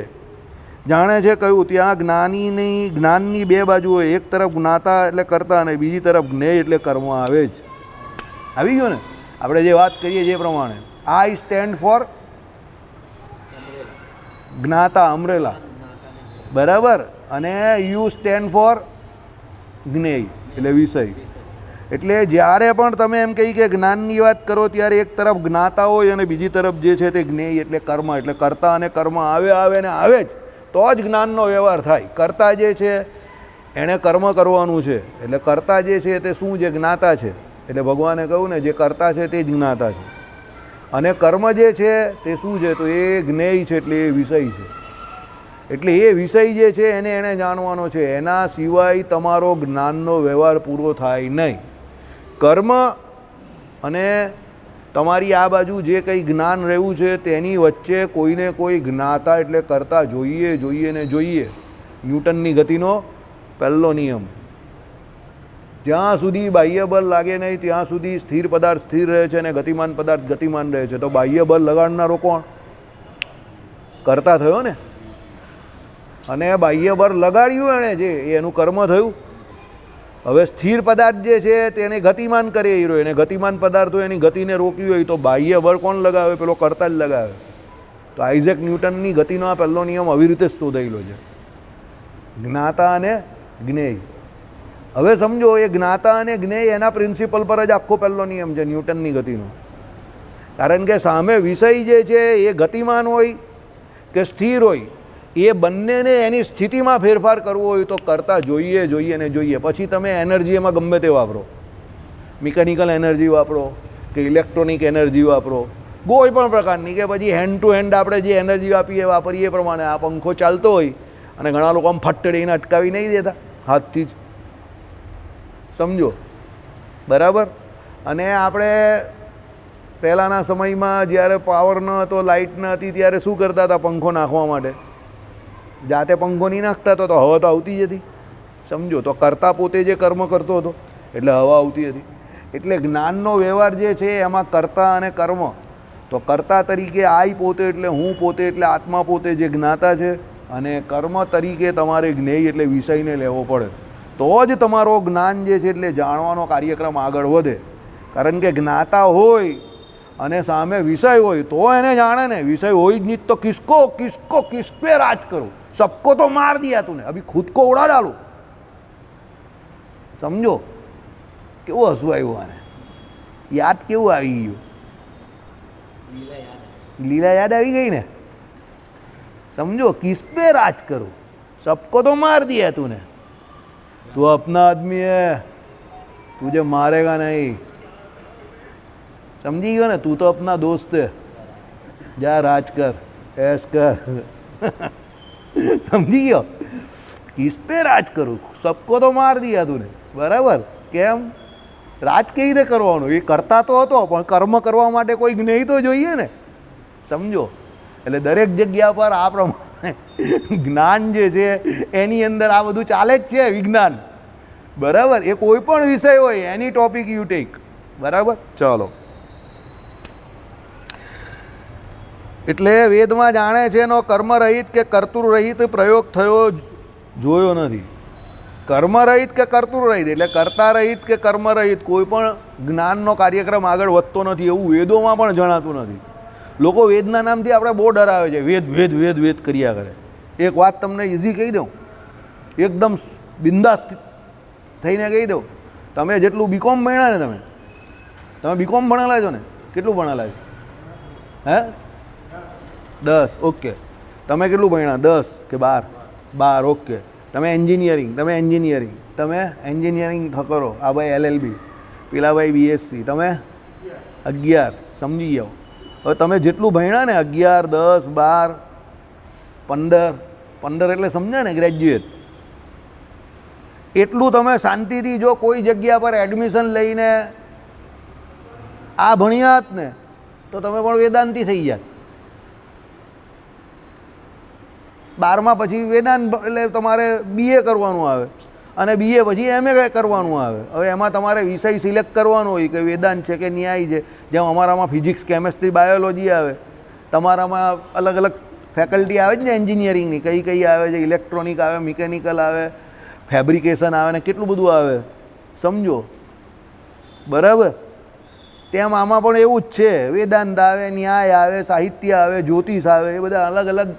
કહ્યું ત્યાં જ્ઞાનની બે બાજુ હોય. એક તરફ જ્ઞાતા એટલે કરતા અને બીજી તરફ જ્ઞેય એટલે કર્મ આવે જ. આવી ગયો ને? આપણે જે વાત કરીએ જે પ્રમાણે આઈ સ્ટેન્ડ ફોર જ્ઞાતા, અમરેલા, બરાબર, અને યુ સ્ટેન્ડ ફોર જ્ઞેય એટલે વિષય. એટલે જ્યારે પણ તમે એમ કહી કે જ્ઞાનની વાત કરો ત્યારે એક તરફ જ્ઞાતા હોય અને બીજી તરફ જે છે તે જ્ઞેય એટલે કર્મ. એટલે કર્તા અને કર્મ આવે ને આવે જ તો જ જ્ઞાનનો વ્યવહાર થાય. કર્તા જે છે એણે કર્મ કરવાનું છે, એટલે કર્તા જે છે તે શું છે? જ્ઞાતા છે. એટલે ભગવાને કહ્યું ને જે કર્તા છે તે જ જ્ઞાતા છે, અને કર્મ જે છે તે શું છે? તો એ જ્ઞેય છે, એટલે એ વિષય છે. એટલે એ વિષય જે છે એને જાણવાનો છે. એના સિવાય તમારો જ્ઞાનનો વ્યવહાર પૂરો થાય નહીં. કર્મ અને તમારી આ બાજુ જે કંઈ જ્ઞાન રહેવું છે તેની વચ્ચે કોઈને કોઈ જ્ઞાતા એટલે કરતા જોઈએ ને જોઈએ. ન્યૂટનની ગતિનો પહેલો નિયમ. જ્યાં સુધી બાહ્ય બળ લાગે નહીં ત્યાં સુધી સ્થિર પદાર્થ સ્થિર રહે છે અને ગતિમાન પદાર્થ ગતિમાન રહે છે. તો બાહ્ય બળ લગાડનારો કોણ? કરતા થયો ને. અને બાહ્ય બળ લગાડ્યું એણે જે એનું કર્મ થયું. હવે સ્થિર પદાર્થ જે છે તેને ગતિમાન કરે એ રહ્યો, એને ગતિમાન પદાર્થ હોય એની ગતિને રોકવી હોય તો બાહ્ય બળ કોણ લગાવે? પેલો કરતા જ લગાવે. તો આઇઝેક ન્યૂટનની ગતિનો આ પહેલો નિયમ આવી રીતે જ શોધાયેલો છે, જ્ઞાતા અને જ્ઞેય. હવે સમજો એ જ્ઞાતા અને જ્ઞેય એના પ્રિન્સિપલ પર જ આખો પહેલો નિયમ છે ન્યૂટનની ગતિનો. કારણ કે સામે વિષય જે છે એ ગતિમાન હોય કે સ્થિર હોય, એ બંનેને એની સ્થિતિમાં ફેરફાર કરવો હોય તો કરતા જોઈએ ને જોઈએ. પછી તમે એનર્જી એમાં ગમે તે વાપરો, મિકેનિકલ એનર્જી વાપરો કે ઇલેક્ટ્રોનિક એનર્જી વાપરો, કોઈ પણ પ્રકારની, કે પછી હેન્ડ ટુ હેન્ડ આપણે જે એનર્જી વાપરીએ એ પ્રમાણે. આ પંખો ચાલતો હોય અને ઘણા લોકો આમ ફટડીને અટકાવી નહીં દેતા હાથથી જ, સમજો, બરાબર. અને આપણે પહેલાંના સમયમાં જ્યારે પાવર ન હતો, લાઇટ ન હતી, ત્યારે શું કરતા હતા? પંખો નાખવા માટે જાતે પંખો નહીં નાખતા તો હવા તો આવતી જ હતી, સમજો. તો કરતા પોતે જે કર્મ કરતો હતો એટલે હવા આવતી હતી. એટલે જ્ઞાનનો વ્યવહાર જે છે એમાં કર્તા અને કર્મ. તો કર્તા તરીકે આઈ પોતે એટલે હું પોતે એટલે આત્મા પોતે જે જ્ઞાતા છે, અને કર્મ તરીકે તમારે જ્ઞેય એટલે વિષયને લેવો પડે. તો જ તમારો જ્ઞાન જે છે એટલે જાણવાનો કાર્યક્રમ આગળ વધે. કારણ કે જ્ઞાતા હોય અને સામે વિષય હોય તો એને જાણે ને. વિષય હોય જ નહીં તો કિસકે રાજ કરું, सबको तो मार दिया तूने, अभी खुद को उड़ा डालो. समझो केवो हसવું આવ્યું આને? યાદ કેવું આવી ગયું? લીલા યાદ આવી ગઈ ને. समझो किस पे राज करूं, सबको तो मार दिया तूने, तू अपना आदमी है, तुझे मारेगा नहीं. समझी गयो ने? तू तो अपना दोस्त है, जा राज कर, ऐश कर. समझी गयो? किस पे राज करूं, सबको तो मार दिया तूने. बराबर. કેમ? રાજ કેવી રીતે કરવાનું? એ કરતા તો હતો પણ કર્મ કરવા માટે કોઈ જ્ઞેય તો જોઈએ ને, સમજો. એટલે દરેક જગ્યા પર આ પ્રમાણે જ્ઞાન જે છે એની અંદર આ બધું ચાલે જ છે, વિજ્ઞાન. બરાબર. એ કોઈ પણ વિષય હોય, એની ટોપિક યુ ટેક. બરાબર. ચાલો. એટલે વેદમાં જાણે છે એનો કર્મરહિત કે કર્તૃરહિત પ્રયોગ થયો જોયો નથી. કર્મરહિત કે કર્તૃરહિત એટલે કર્તા રહિત કે કર્મરહિત કોઈ પણ જ્ઞાનનો કાર્યક્રમ આગળ વધતો નથી, એવું વેદોમાં પણ જણાતું નથી. લોકો વેદના નામથી આપણે બહુ ડરાવે છે, વેદ વેદ વેદ વેદ કર્યા કરે. એક વાત તમને ઇઝી કહી દઉં, એકદમ બિંદાસ થઈને કહી દઉં. તમે જેટલું બીકોમ ભણ્યા ને, તમે બીકોમ ભણેલા છો ને? કેટલું ભણેલા છો? હે? 10. ઓકે. તમે કેટલું ભણ્યા? 10 કે 12? ઓકે. તમે એન્જિનિયરિંગ કરો, આ ભાઈ LLB. પેલા ભાઈ BSc, તમે 11, સમજી જાઓ. હવે તમે જેટલું ભણ્યા ને 11, 10, 12, 15 એટલે સમજ્યા ને ગ્રેજ્યુએટ, એટલું તમે શાંતિથી જો કોઈ જગ્યા પર એડમિશન લઈને આ ભણ્યા હોત ને તો તમે પણ વેદાંતી થઈ જાત. 12મા પછી વેદાંત એટલે તમારે BA કરવાનું આવે અને BA પછી MA કરવાનું આવે. હવે એમાં તમારે વિષય સિલેક્ટ કરવાનો હોય કે વેદાંત છે કે ન્યાય છે. જેમ અમારામાં ફિઝિક્સ, કેમેસ્ટ્રી, બાયોલોજી આવે, તમારામાં અલગ અલગ ફેકલ્ટી આવે જ ને એન્જિનિયરિંગની, કઈ કઈ આવે છે, ઇલેક્ટ્રોનિક આવે, મિકેનિકલ આવે, ફેબ્રિકેશન આવે ને કેટલું બધું આવે, સમજો બરાબર. તેમ આમાં પણ એવું જ છે, વેદાંત આવે, ન્યાય આવે, સાહિત્ય આવે, જ્યોતિષ આવે, એ બધા અલગ અલગ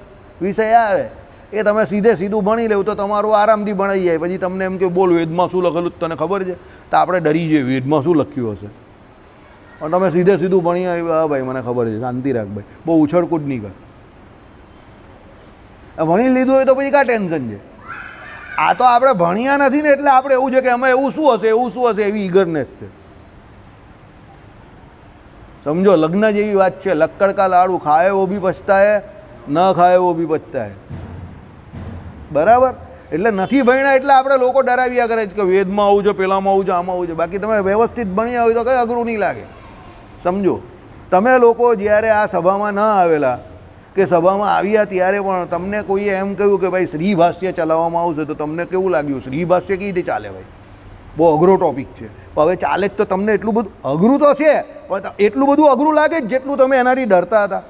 વિષય આવે. એ તમે સીધું ભણી લેવું તો તમારું આરામથી ભણાઈ જાય. પછી તમને એમ કે બોલ વેદમાં શું લખેલું તને ખબર છે, તો આપણે ડરી જઈએ વેદમાં શું લખ્યું હશે. પણ તમે સીધું ભણી આવ્યા, હા ભાઈ મને ખબર છે, શાંતિ રાખ ભાઈ, બહુ ઉછળકૂદ નહીં કર. ભણી લીધું હોય તો પછી કાં ટેન્શન છે. આ તો આપણે ભણ્યા નથી ને એટલે આપણે એવું છે કે અમે એવું શું હશે એવી ઈગરનેસ છે. સમજો, લગ્ન જેવી વાત છે. લક્કડ કા લાડુ, ખાए वो भी पछता है, ન ખાए वो भी पछता है. બરાબર. એટલે નથી ભણ્યા એટલે આપણે લોકો ડરાવ્યા કરે છે કે વેદમાં આવું છે, પેલામાં આવું છે, આમાં આવું છે. બાકી તમે વ્યવસ્થિત ભણ્યા હોય તો કંઈ અઘરું નહીં લાગે. સમજો, તમે લોકો જ્યારે આ સભામાં ન આવેલા કે સભામાં આવ્યા ત્યારે પણ તમને કોઈએ એમ કહ્યું કે ભાઈ શ્રી ભાષ્ય ચલાવવામાં આવશે તો તમને કેવું લાગ્યું? શ્રી ભાષ્ય કેવી રીતે ચાલે ભાઈ? બહુ અઘરો ટોપિક છે. પણ હવે ચાલે જ તો તમને એટલું બધું અઘરું તો છે, પણ એટલું બધું અઘરું લાગે જ જેટલું તમે એનાથી ડરતા હતા.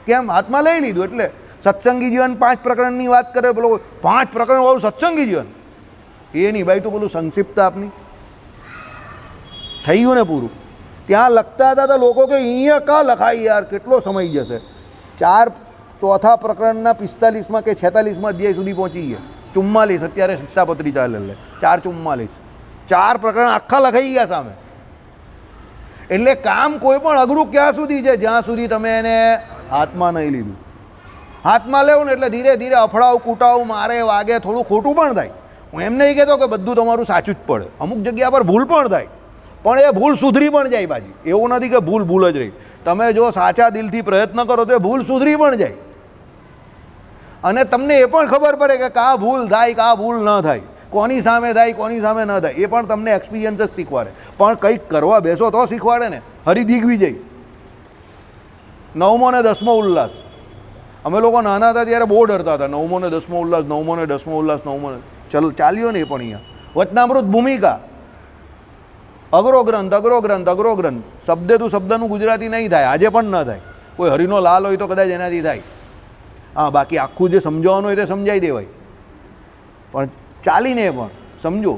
કેમ? હાથમાં લઈ લીધું એટલે સત્સંગી જીવન 5 પ્રકરણની વાત કરે, પેલો 5 પ્રકરણવાળું સત્સંગી જીવન એ નહીં ભાઈ, તો પેલું સંક્ષિપ્ત આપની થઈ ગયું ને પૂરું. ત્યાં લખતા હતા તો લોકો કે અહીંયા કાં લખાય યાર, કેટલો સમય જશે. 4 પ્રકરણના 45માં કે 46માં અધ્યાય સુધી પહોંચી ગયા. 44 અત્યારે શિક્ષાપત્રી ચાલે, 444 4 પ્રકરણ આખા લખાઈ ગયા સામે. એટલે કામ કોઈ પણ અઘરું ક્યાં સુધી છે? જ્યાં સુધી તમે એને હાથમાં નહીં લીધું. હાથમાં લેવું ને એટલે ધીરે ધીરે અફડાવ કૂટાવ, મારે વાગે, થોડું ખોટું પણ થાય. હું એમ નહીં કહેતો કે બધું તમારું સાચું જ પડે, અમુક જગ્યા પર ભૂલ પણ થાય, પણ એ ભૂલ સુધરી પણ જાય પાછી. એવું નથી કે ભૂલ જ રહી. તમે જો સાચા દિલથી પ્રયત્ન કરો તો એ ભૂલ સુધરી પણ જાય. અને તમને એ પણ ખબર પડે કે કાં ભૂલ થાય, કાં ભૂલ ન થાય, કોની સામે થાય, કોની સામે ન થાય. એ પણ તમને એક્સપિરિયન્સ જ શીખવાડે. પણ કંઈક કરવા બેસો તો શીખવાડે ને. હરિદિગ્વિજય, 9મો અને 10મો ઉલ્લાસ. અમે લોકો નાના હતા ત્યારે બહુ ડરતા હતા. 9મો અને 10મો ઉલ્લાસ, 9મો અને 10મો ઉલ્લાસ, 9મો ચાલ્યો ને. એ પણ અહીંયા વચનામૃત ભૂમિકા, અઘરો ગ્રંથ. શબ્દે તું શબ્દનું ગુજરાતી નહીં થાય, આજે પણ ન થાય. કોઈ હરિનો લાલ હોય તો કદાચ એનાથી થાય. હા, બાકી આખું જે સમજાવવાનું હોય તે સમજાવી દેવાય, પણ ચાલીને પણ સમજો.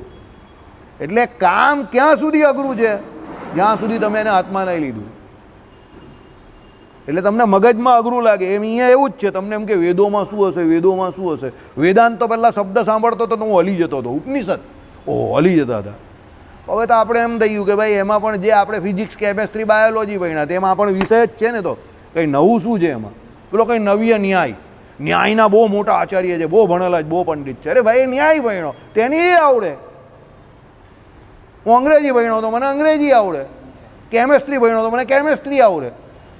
એટલે કામ ક્યાં સુધી અઘરું છે? જ્યાં સુધી તમે એને હાથમાં નહીં લીધું. એટલે તમને મગજમાં અઘરું લાગે. એમ અહીંયા એવું જ છે. તમને એમ કે વેદોમાં શું હશે, વેદોમાં શું હશે. વેદાંત તો પહેલાં શબ્દ સાંભળતો તો હું હલી જતો હતો. ઉપનિષદ હલી જતા હતા. હવે તો આપણે એમ થઈ ગયું કે ભાઈ એમાં પણ જે આપણે ફિઝિક્સ, કેમેસ્ટ્રી, બાયોલોજી ભણ્યા તેમાં પણ વિષય જ છે ને. તો કંઈ નવું શું છે એમાં? પેલો કંઈ નવીય ન્યાયના બહુ મોટા આચાર્ય છે, બહુ ભણેલા છે, બહુ પંડિત છે. અરે ભાઈ ન્યાય ભણ્યો તેને એ આવડે. હું અંગ્રેજી ભણ્યો તો મને અંગ્રેજી આવડે. કેમેસ્ટ્રી ભણ્યો તો મને કેમેસ્ટ્રી આવડે.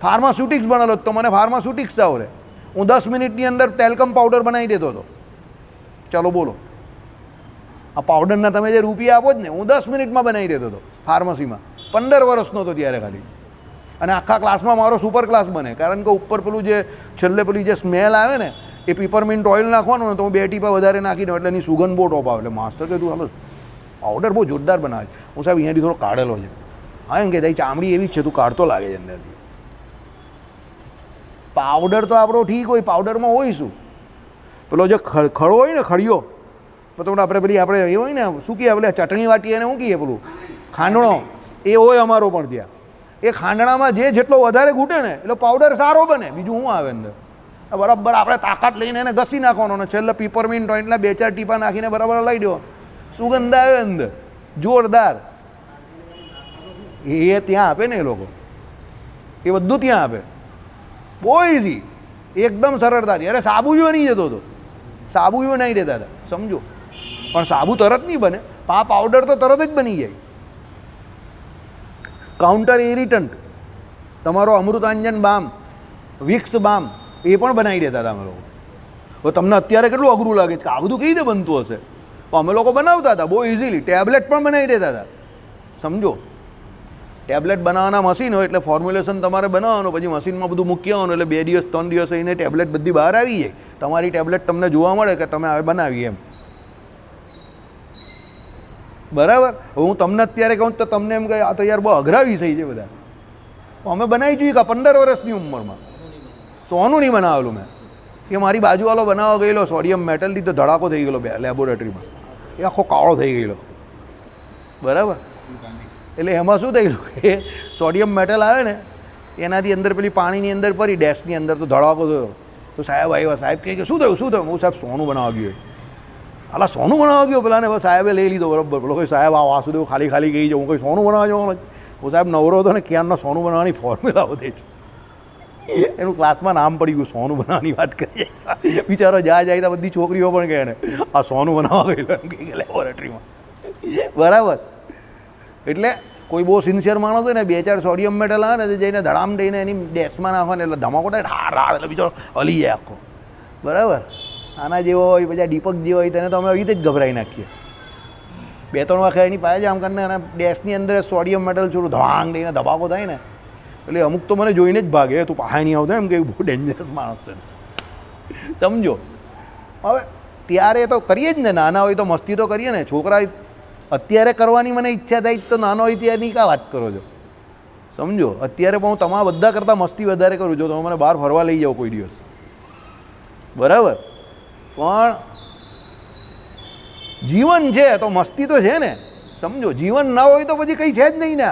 ફાર્માસ્યુટિક્સ ભણેલો તો મને ફાર્માસ્યુટિક્સ આવડે. હું 10 મિનિટની અંદર ટેલ્કમ પાવડર બનાવી દેતો હતો. ચાલો બોલો, આ પાવડરના તમે જે રૂપિયા આપો જ ને, હું 10 મિનિટમાં બનાવી દેતો હતો ફાર્મસીમાં. 15 વર્ષનો હતો ત્યારે ખાલી. અને આખા ક્લાસમાં મારો સુપર ક્લાસ બને. કારણ કે ઉપર પેલું જે છેલ્લે પેલી જે સ્મેલ આવે ને, એ પીપરમિન્ટ ઓઇલ નાખવાનું ને તો હું 2 ટીપા વધારે નાખી દઉં એટલે એની સુગંધ બહુ ટોપ આવે. એટલે માસ્ટર કે તું હાલો પાવડર બહુ જોરદાર બનાવે છે. હું સાહેબ અહીંયાથી થોડો કાઢેલો છે. હા એમ કે તારી ચામડી એવી જ છે, તું કાઢતો લાગે છે અંદરથી. પાવડર તો આપણો ઠીક હોય, પાવડરમાં હોય શું? પેલો જે ખડો હોય ને, ખડિયો, તો આપણે પેલી આપણે એ હોય ને, શું કહીએ પેલે ચટણી વાટી એને શું કહીએ પેલું ખાંડણો, એ હોય અમારો પણ ત્યાં. એ ખાંડણામાં જેટલો વધારે ઘૂંટે ને એટલે પાવડર સારો બને. બીજું શું આવે અંદર? બરાબર આપણે તાકાત લઈને એને ઘસી નાખવાનો અને છેલ્લે પીપરમિન્ટ ઓઇલના 2-4 ટીપા નાખીને બરાબર લઈ દો. સુગંધ આવે અંદર જોરદાર. એ ત્યાં આપે ને એ લોકો, એ બધું ત્યાં આપે. બહુ ઇઝી, એકદમ સરળતાથી. અરે સાબુ જો નહીં જતો હતો, સાબુ જો નહીં દેતા હતા, સમજો. પણ સાબુ તરત નહીં બને, આ પાવડર તો તરત જ બની જાય. કાઉન્ટર ઇરિટન્ટ, તમારો અમૃતાંજન બામ, વિક્સ બામ એ પણ બનાવી દેતા હતા અમે લોકો. તો તમને અત્યારે કેટલું અઘરું લાગે કે આ બધું કઈ રીતે બનતું હશે, તો અમે લોકો બનાવતા હતા બહુ ઇઝીલી. ટેબ્લેટ પણ બનાવી દેતા હતા. સમજો, ટેબ્લેટ બનાવવાના મશીન હોય એટલે ફોર્મ્યુલેશન તમારે બનાવવાનું, પછી મશીનમાં બધું મૂકી આવવાનું, એટલે 2 દિવસ 3 દિવસ એને ટેબ્લેટ બધી બહાર આવી જાય. તમારી ટેબ્લેટ તમને જોવા મળે કે તમે હવે બનાવી એમ. બરાબર. હું તમને અત્યારે કહું તો તમને એમ કહે આ તો યાર બહુ અઘરા વિષય છે બધા. અમે બનાવી જોઈએ કે 15 વર્ષની ઉંમરમાં. સોનું નહીં બનાવેલું મેં, કે મારી બાજુવાળો બનાવવા ગયેલો સોડિયમ મેટલથી તો ધડાકો થઈ ગયેલો લેબોરેટરીમાં, એ આખો કાળો થઈ ગયેલો. બરાબર. એટલે એમાં શું થયેલું કે સોડિયમ મેટલ આવે ને એનાથી અંદર પેલી પાણીની અંદર પડી ડેસ્કની અંદર, તો ધડાકો થયો. તો સાહેબ આવ્યા, સાહેબ કહે કે શું થયું શું થયું? હું સાહેબ સોનું બનાવવા ગયો. હાલા સોનું બનાવવા ગયો પેલાને? બસ સાહેબે લઈ લીધો. બરાબર. પેલો કોઈ સાહેબ આ વાસુદેવ ખાલી ખાલી કહી જાઉં, હું કોઈ સોનું બનાવવા જવાનું. હું સાહેબ નવરો હતો ને ક્યારના સોનું બનાવવાની ફોર્મ્યુલા વધે છે. એનું ક્લાસમાં નામ પડી ગયું, સોનું બનાવવાની વાત કરીએ. બિચારો જાય તો બધી છોકરીઓ પણ કહે ને આ સોનું બનાવવા ગયેલો એમ કહી લેબોરેટરીમાં. બરાબર. એટલે કોઈ બહુ સિન્સિયર માણસ હોય ને 2-4 સોડિયમ મેટલ આવે ને જઈને ધડામ દઈને એની ડેસ્કમાં નાખવાને એટલે ધમાકો થાય, રાડ એટલે બિચારો હલી જાય આખો. બરાબર. આના જેવો હોય, પછી દીપક જેવો હોય તેને તો અમે એવી રીતે જ ગભરાઈ નાખીએ. 2-3 વખત એની પાસે જ આમ કરીને અને ડેસ્કની અંદર સોડિયમ મેટલ થોડું ધવાંગ દઈને ધબાકો થાય ને એટલે અમુક તો મને જોઈને જ ભાગે, તું પાસે નહીં આવતો એમ કે બહુ ડેન્જરસ માણસ છે. સમજો. હવે ત્યારે તો કરીએ જ ને, નાના હોય તો મસ્તી તો કરીએ ને. છોકરા અત્યારે કરવાની મને ઈચ્છા થાય તો નાનો હોય ત્યારની કાં વાત કરો છો? સમજો. અત્યારે પણ હું તમારા બધા કરતાં મસ્તી વધારે કરું છું. તમે મને બહાર ફરવા લઈ જાઓ કોઈ દિવસ. બરાબર. પણ જીવન છે તો મસ્તી તો છે ને. સમજો. જીવન ના હોય તો પછી કંઈ છે જ નહીં ને.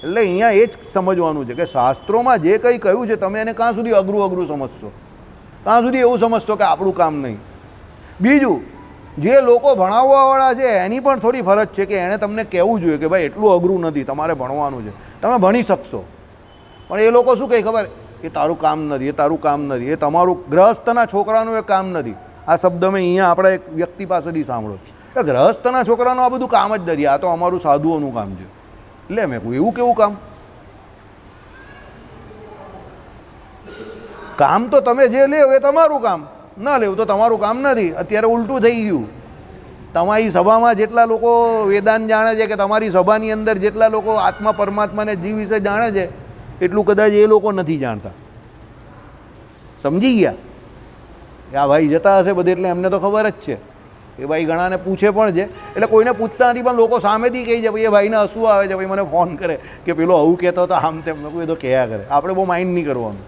એટલે અહીંયા એ જ સમજવાનું છે કે શાસ્ત્રોમાં જે કંઈ કહ્યું છે તમે એને કાં સુધી અઘરું સમજશો, કાં સુધી એવું સમજશો કે આપણું કામ નહીં. બીજું, જે લોકો ભણાવવાવાળા છે એની પણ થોડી ફરજ છે કે એણે તમને કહેવું જોઈએ કે ભાઈ એટલું અઘરું નથી, તમારે ભણવાનું છે, તમે ભણી શકશો. પણ એ લોકો શું કહે ખબર? એ તારું કામ નથી, એ તારું કામ નથી, એ તમારું ગ્રહસ્થના છોકરાનું એ કામ નથી. આ શબ્દ મેં અહીંયા આપણા એક વ્યક્તિ પાસેથી સાંભળ્યો. એટલે ગ્રહસ્થના છોકરાનું આ બધું કામ જ નથી, આ તો અમારું સાધુઓનું કામ છે. એટલે મેં કહું એવું કેવું કામ? કામ તો તમે જે લેવ એ તમારું કામ, ના લેવું તો તમારું કામ નથી. અત્યારે ઉલટું થઈ ગયું. તમારી સભામાં જેટલા લોકો વેદાંત જાણે છે કે તમારી સભાની અંદર જેટલા લોકો આત્મા પરમાત્માને જીવ વિશે જાણે છે એટલું કદાચ એ લોકો નથી જાણતા. સમજી ગયા? આ ભાઈ જતા હશે બધે એટલે એમને તો ખબર જ છે. એ ભાઈ ઘણાને પૂછે પણ છે, એટલે કોઈને પૂછતા નથી પણ લોકો સામેથી કહી છે. ભાઈ એ ભાઈને હસવું આવે છે, ભાઈ મને ફોન કરે કે પેલો આવું કહેતો હતો આમ તેમ. મેં કોઈ તો કહ્યા કરે, આપણે બહુ માઇન્ડ નહીં કરવાનું.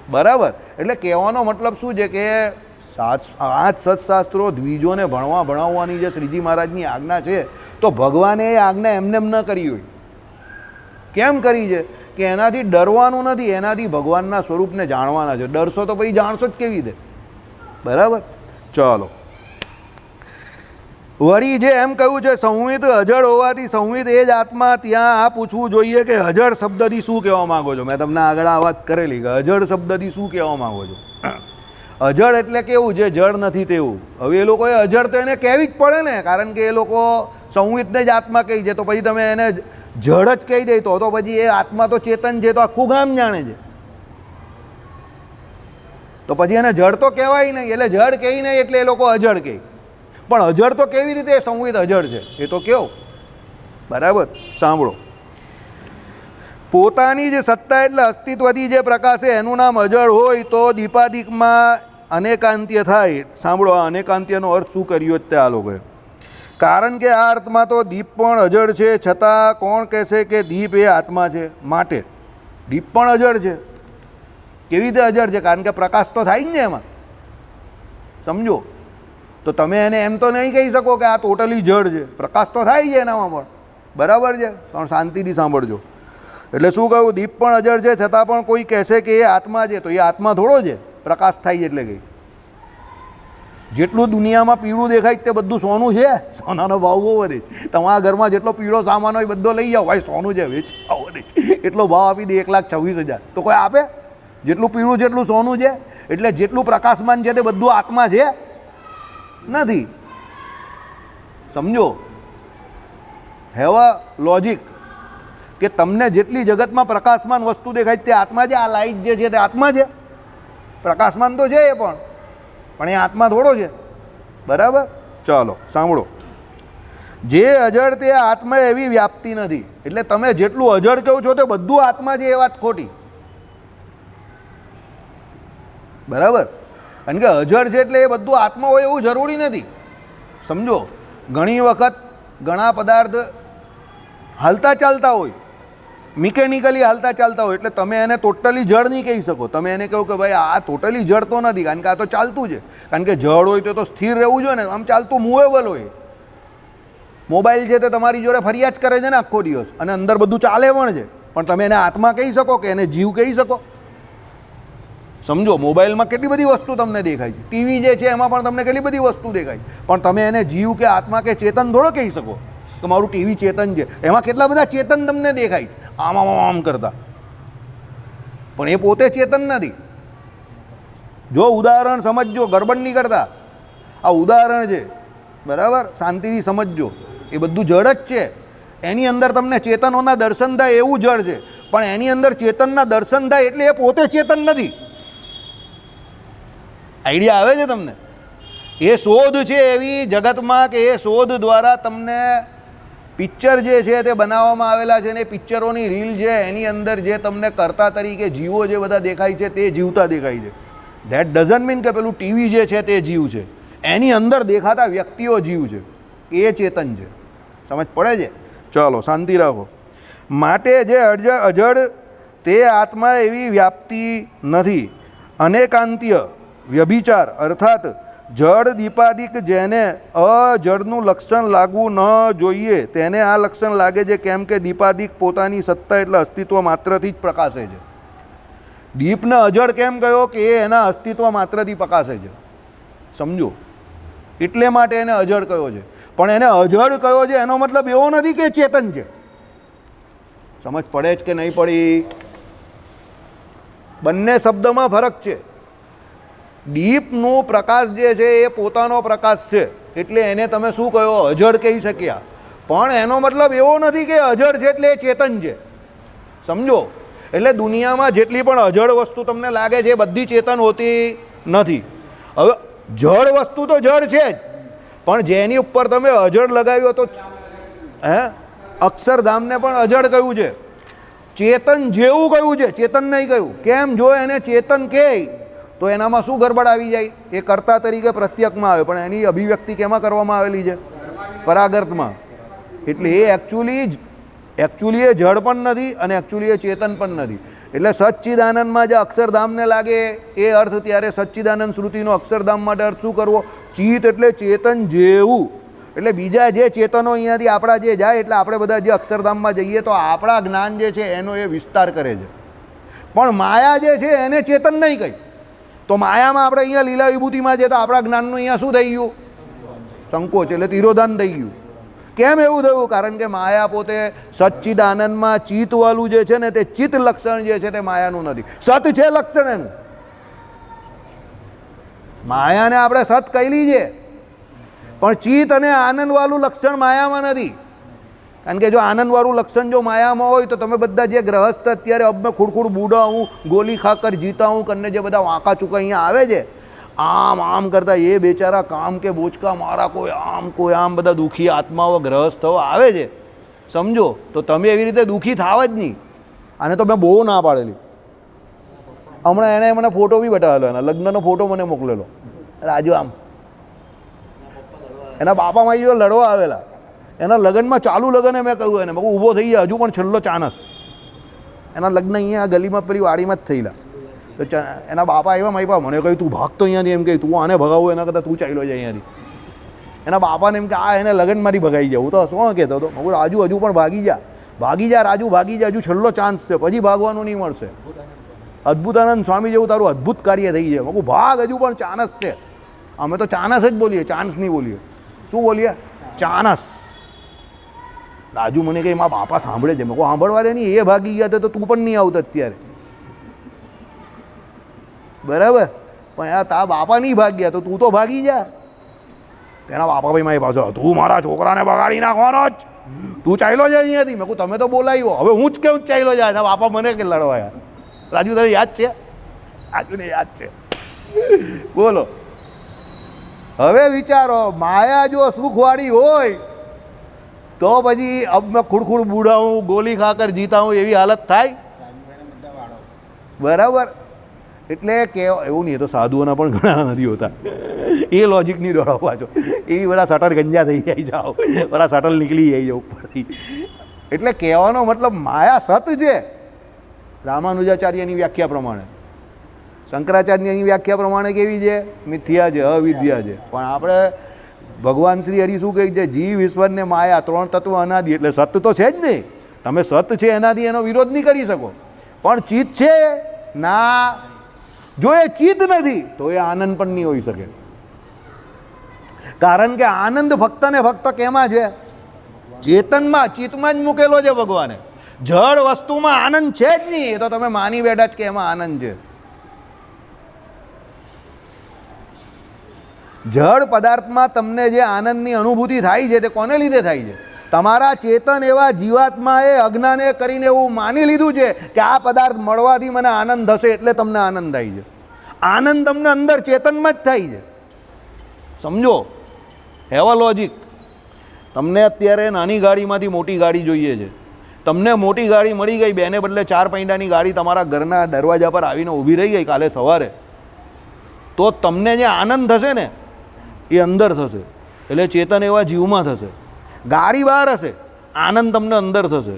બરાબર. એટલે કહેવાનો મતલબ શું છે કે 8 સત્શાસ્ત્રો દ્વિજોને ભણાવવાની જે શ્રીજી મહારાજની આજ્ઞા છે તો ભગવાને એ આજ્ઞા એમને એમ ન કરી હોય. કેમ કરી છે? કે એનાથી ડરવાનું નથી, એનાથી ભગવાનના સ્વરૂપને જાણવાના છે. ડરશો તો પછી જાણશો જ કેવી રીતે? બરાબર. ચાલો. વળી જે એમ કહ્યું છે સંહિત અજળ હોવાથી સંહિત એ જ આત્મા, ત્યાં આ પૂછવું જોઈએ કે અજળ શબ્દથી શું કહેવા માગો છો? મેં તમને આગળ આ વાત કરેલી કે અજળ શબ્દથી શું કહેવા માગો છો? અજળ એટલે કેવું? જે જળ નથી તેવું. હવે એ લોકોએ અજળ તો એને કહેવી જ પડે ને, કારણ કે એ લોકો સંહિતને જ આત્મા કહી છે. તો પછી તમે એને જળ જ કહી દે તો પછી એ આત્મા તો ચેતન છે, તો આખું ગામ જાણે છે. તો પછી એને જળ તો કહેવાય નહીં, એટલે જળ કહી નહીં એટલે એ લોકો અજળ કહે. પણ અજળ તો કેવી રીતે? સંહિત અજળ છે એ તો કેવું? બરાબર. સાંભળો. પોતાની જે સત્તા એટલે અસ્તિત્વથી જે પ્રકાશે એનું નામ અજળ હોય તો દીપાદિકમાં અનેકાંત્ય થાય. સાંભળો, આ અનેકાંત્યનો અર્થ શું કર્યો તે આ લોકોએ. કારણ કે આ અર્થમાં તો દીપ પણ અજળ છે, છતાં કોણ કહેશે કે દીપ એ આત્મા છે? માટે દીપ પણ અજળ છે. કેવી રીતે અજળ છે? કારણ કે પ્રકાશ તો થાય જ ને એમાં. સમજો. તો તમે એને એમ તો નહીં કહી શકો કે આ ટોટલી જળ છે. પ્રકાશ તો થાય છે એનામાં પણ. બરાબર છે. પણ શાંતિથી સાંભળજો. એટલે શું કહ્યું? દીપ પણ અજળ છે, છતાં પણ કોઈ કહેશે કે એ આત્મા છે, તો એ આત્મા થોડો છે? પ્રકાશ થાય એટલે કંઈ. જેટલું દુનિયામાં પીળું દેખાય તે બધું સોનું છે? સોનાનો ભાવ બહુ વધે છે. તમારા ઘરમાં જેટલો પીળો સામાન હોય બધો લઈ જાઓ, ભાઈ સોનું છે, વેચવા વધે છે. એટલો ભાવ આપી દે 1,26,000 તો કોઈ આપે? જેટલું પીળું જેટલું સોનું છે. એટલે જેટલું પ્રકાશમાન છે તે બધું આત્મા છે? નથી. સમજો. Have a logic. કે તમને જેટલી જગતમાં પ્રકાશમાન વસ્તુ દેખાય તે આત્મા છે. આ લાઇટ જે છે તે આત્મા છે. પ્રકાશમાન તો છે એ પણ એ આત્મા થોડો છે. બરાબર? ચાલો સાંભળો. જે અજળ તે આત્મા એવી વ્યાપ્તિ નથી. એટલે તમે જેટલું અજળ કહો છો તે બધું આત્મા છે એ વાત ખોટી. બરાબર? કારણ કે અજળ છે એટલે એ બધું આત્મા હોય એવું જરૂરી નથી. સમજો, ઘણી વખત ઘણા પદાર્થ હાલતા ચાલતા હોય, મિકેનિકલી હાલતા ચાલતા હોય, એટલે તમે એને ટોટલી જળ નહીં કહી શકો. તમે એને કહો કે ભાઈ આ ટોટલી જળ તો નથી, કારણ કે આ તો ચાલતું છે. કારણ કે જળ હોય તો સ્થિર રહેવું જોઈએ ને, આમ ચાલતું મૂવેબલ હોય. મોબાઈલ છે તે તમારી જોડે ફરિયાદ કરે છે ને આખો દિવસ, અને અંદર બધું ચાલે પણ છે, પણ તમે એને આત્મા કહી શકો કે એને જીવ કહી શકો? સમજો, મોબાઈલમાં કેટલી બધી વસ્તુ તમને દેખાય છે, ટીવી જે છે એમાં પણ તમને કેટલી બધી વસ્તુ દેખાય, પણ તમે એને જીવ કે આત્મા કે ચેતન થોડો કહી શકો કે મારું ટીવી ચેતન છે. એમાં કેટલા બધા ચેતન તમને દેખાય છે આમ આમ આમ કરતા, પણ એ પોતે ચેતન નથી. જો ઉદાહરણ સમજજો, ગડબડ નહીં કરતા. આ ઉદાહરણ છે, બરાબર? શાંતિથી સમજજો. એ બધું જળ જ છે. એની અંદર તમને ચેતનોના દર્શન થાય એવું જળ છે, પણ એની અંદર ચેતનના દર્શન થાય એટલે એ પોતે ચેતન નથી. આઈડિયા આવે છે તમને? એ શોધ છે એવી જગતમાં કે એ શોધ દ્વારા તમને પિક્ચર જે છે તે બનાવવામાં આવેલા છે, ને એ પિક્ચરોની રીલ છે એની અંદર જે તમને કરતા તરીકે જીવો જે બધા દેખાય છે તે જીવતા દેખાય છે. ધેટ ડઝન્ટ મીન કે પેલું ટીવી જે છે તે જીવ છે. એની અંદર દેખાતા વ્યક્તિઓ જીવ છે, એ ચેતન છે. સમજ પડે છે? ચાલો શાંતિ રાખો. માટે જે અજળ તે આત્મા એવી વ્યાપ્તિ નથી. અનેકાંત્ય વ્યભિચાર અર્થાત જળ દીપાદિક જેને અજળનું લક્ષણ લાગવું ન જોઈએ તેને આ લક્ષણ લાગે છે. કેમ કે દીપાદિક પોતાની સત્તા એટલે અસ્તિત્વ માત્રથી જ પ્રકાશે છે. દીપને અજળ કેમ કહ્યો? કે એ એના અસ્તિત્વ માત્રથી પ્રકાશે છે. સમજો, એટલે માટે એને અજળ કયો છે. પણ એને અજળ કયો છે એનો મતલબ એવો નથી કે ચેતન છે. સમજ પડે જ કે નહીં પડી? બંને શબ્દમાં ફરક છે. દીપનો પ્રકાશ જે છે એ પોતાનો પ્રકાશ છે, એટલે એને તમે શું કહો? અજળ કહી શક્યા. પણ એનો મતલબ એવો નથી કે અજળ છે એટલે એ ચેતન છે. સમજો, એટલે દુનિયામાં જેટલી પણ અજળ વસ્તુ તમને લાગે છે એ બધી ચેતન હોતી નથી. હવે જળ વસ્તુ તો જળ છે જ, પણ જેની ઉપર તમે અજળ લગાવ્યો તો અક્ષરધામને પણ અજળ કહ્યું છે, ચેતન જેવું કહ્યું છે, ચેતન નહીં કહ્યું. કેમ? જો એને ચેતન કહે તો એનામાં શું ગરબડ આવી જાય? એ કર્તા તરીકે પ્રત્યક્ષમાં આવે, પણ એની અભિવ્યક્તિ કેમાં કરવામાં આવેલી છે? પરાગર્તમાં. એટલે એ એકચ્યુઅલી એ જળ પણ નથી અને એકચ્યુઅલી એ ચેતન પણ નથી. એટલે સચ્ચિદાનંદમાં જે અક્ષરધામને લાગે એ અર્થ, ત્યારે સચ્ચિદાનંદ શ્રુતિનો અક્ષરધામ માટે અર્થ શું કરવો? ચિત્ત એટલે ચેતન જેવું. એટલે બીજા જે ચેતનો અહીંયાથી આપણા જે જાય, એટલે આપણે બધા જે અક્ષરધામમાં જઈએ તો આપણા જ્ઞાન જે છે એનો એ વિસ્તાર કરે છે. પણ માયા જે છે એને ચેતન નહીં કહી. તો માયામાં આપણે અહીંયા લીલા વિભૂતિમાં છે તો આપણા જ્ઞાનનું અહીંયા શું થઈ ગયું? સંકોચ, એટલે તિરોધાન થઈ ગયું. કેમ એવું થયું? કારણ કે માયા પોતે સચ્ચિદાનંદમાં ચિત્તવાળું જે છે ને તે ચિત્ત લક્ષણ જે છે તે માયાનું નથી. સત છે લક્ષણ એનું. માયાને આપણે સત કહેલી છે, પણ ચિત્ત અને આનંદવાળું લક્ષણ માયામાં નથી. કારણ કે જો આનંદવાળું લક્ષણ જો માયામાં હોય તો તમે બધા જે ગ્રહસ્થ અત્યારે અબ મેં ખુડખુડ બૂઢા હું, ગોલી ખાકર જીતા હું કરીને જે બધા વાંકા ચૂકા અહીંયા આવે છે, આમ આમ કરતા એ બેચારા કામ કે બોચકા મારા કોઈ આમ બધા દુઃખી આત્માઓ ગ્રહસ્થો આવે છે. સમજો, તો તમે એવી રીતે દુઃખી થાવ જ નહીં. આને તો મેં બહુ ના પાડેલી. હમણાં એણે મને ફોટો બી બતાવેલો, એના લગ્નનો ફોટો મને મોકલેલો. રાજુ આમ એના બાપા માઈ જો લડવા આવેલા, એના લગ્નમાં ચાલુ લગ્ને મેં કહ્યું એને, મેં કહું ઊભો થઈ ગયા, હજુ પણ છેલ્લો ચાનસ. એના લગ્ન અહીંયા ગલીમાં પેલી વાડીમાં જ થયેલા. તો એના બાપા આવ્યા મારી પાસે, મને કહ્યું તું ભાગતો અહીંયાથી, એમ કહે તું આને ભગાવું એના કરતાં તું ચાલ્યો જાય અહીંયાથી. એના બાપાને એમ કે આ એને લગ્નમાંથી ભગાઈ જાવ. હું તો શું કહેતો હતો, મેં કહું રાજુ હજુ પણ ભાગી જા રાજુ ભાગી જા, હજુ છેલ્લો ચાન્સ છે, પછી ભાગવાનું નહીં મળશે. અદ્ભુતાનંદ સ્વામી જેવું તારું અદ્ભુત કાર્ય થઈ જાય. મેં કહું ભાગ, હજુ પણ ચાનસ છે. અમે તો ચાનસ જ બોલીએ, ચાન્સ નહીં બોલીએ. શું બોલીએ? ચાનસ. રાજુ મને કહે મારા બાપા સાંભળે છે. મેં કહું સાંભળવા દે નહીં, એ ભાગી ગયા તો તું પણ નહીં આવતો અત્યારે. બરાબર? પણ યાર તારા બાપા નહીં ભાગ્યા તો તું તો ભાગી જા. તેના બાપા ભાઈ મારી પાસે તું મારા છોકરાને બગાડી નાખવાનો જ. તું ચાલ્યો જાય અહીંયાથી. મેં કહું તમે તો બોલાવ્યો, હવે હું જ કેવું ચાલ્યો જાય ને બાપા મને કે લડવાયા. રાજુ તને યાદ છે? રાજુને યાદ છે. બોલો હવે વિચારો, માયા જો સુખવાળી હોય તો પછી અબ મેં ખુડખુડ બુડાઉં, ગોલી ખાકર જીતા હું એવી હાલત થાય? બરાબર. એટલે કે એવું નહીં, એ તો સાધુઓના પણ ઘણા નથી હોતા. એ લોજિક નહીં દોડો પાછો. એવી બધા સટલ ગંજા થઈ જાય, જાઓ બધા સટલ નીકળી જાય ઉપરથી. એટલે કહેવાનો મતલબ માયા સત છે રામાનુજાચાર્યની વ્યાખ્યા પ્રમાણે. શંકરાચાર્યની વ્યાખ્યા પ્રમાણે કેવી છે? મિથ્યા છે, અવિદ્યા છે. પણ આપણે ભગવાન શ્રી હરિ શું કહે છે? જીવ, ઈશ્વર ને માયા, ત્રણ તત્વ અનાદિ. એટલે સત તો છે જ નહીં. તમે સત છે એનાથી એનો વિરોધ નહીં કરી શકો. પણ ચિત્ત છે ના, જો એ ચિત્ત નથી તો એ આનંદ પણ નહીં હોઈ શકે. કારણ કે આનંદ ફક્ત ને ફક્ત કેમાં છે? ચેતનમાં, ચિત્તમાં જ મૂકેલો છે ભગવાને. જળ વસ્તુમાં આનંદ છે જ નહીં. એ તો તમે માની બેઠા જ કે એમાં આનંદ છે. જળ પદાર્થમાં તમને જે આનંદની અનુભૂતિ થાય છે તે કોને લીધે થાય છે? તમારા ચેતન એવા જીવાત્માએ અજ્ઞાને કરીને એવું માની લીધું છે કે આ પદાર્થ મળવાથી મને આનંદ થશે, એટલે તમને આનંદ થાય છે. આનંદ તમને અંદર ચેતનમાં જ થાય છે. સમજો, હેવ અ લોજિક. તમને અત્યારે નાની ગાડીમાંથી મોટી ગાડી જોઈએ છે. તમને મોટી ગાડી મળી ગઈ, બેને બદલે 4 પૈડાની ગાડી તમારા ઘરના દરવાજા પર આવીને ઊભી રહી ગઈ કાલે સવારે, તો તમને જે આનંદ થશે ને એ અંદર થશે. એટલે ચેતન એવા જીવમાં થશે. ગાડી બહાર હશે, આનંદ તમને અંદર થશે.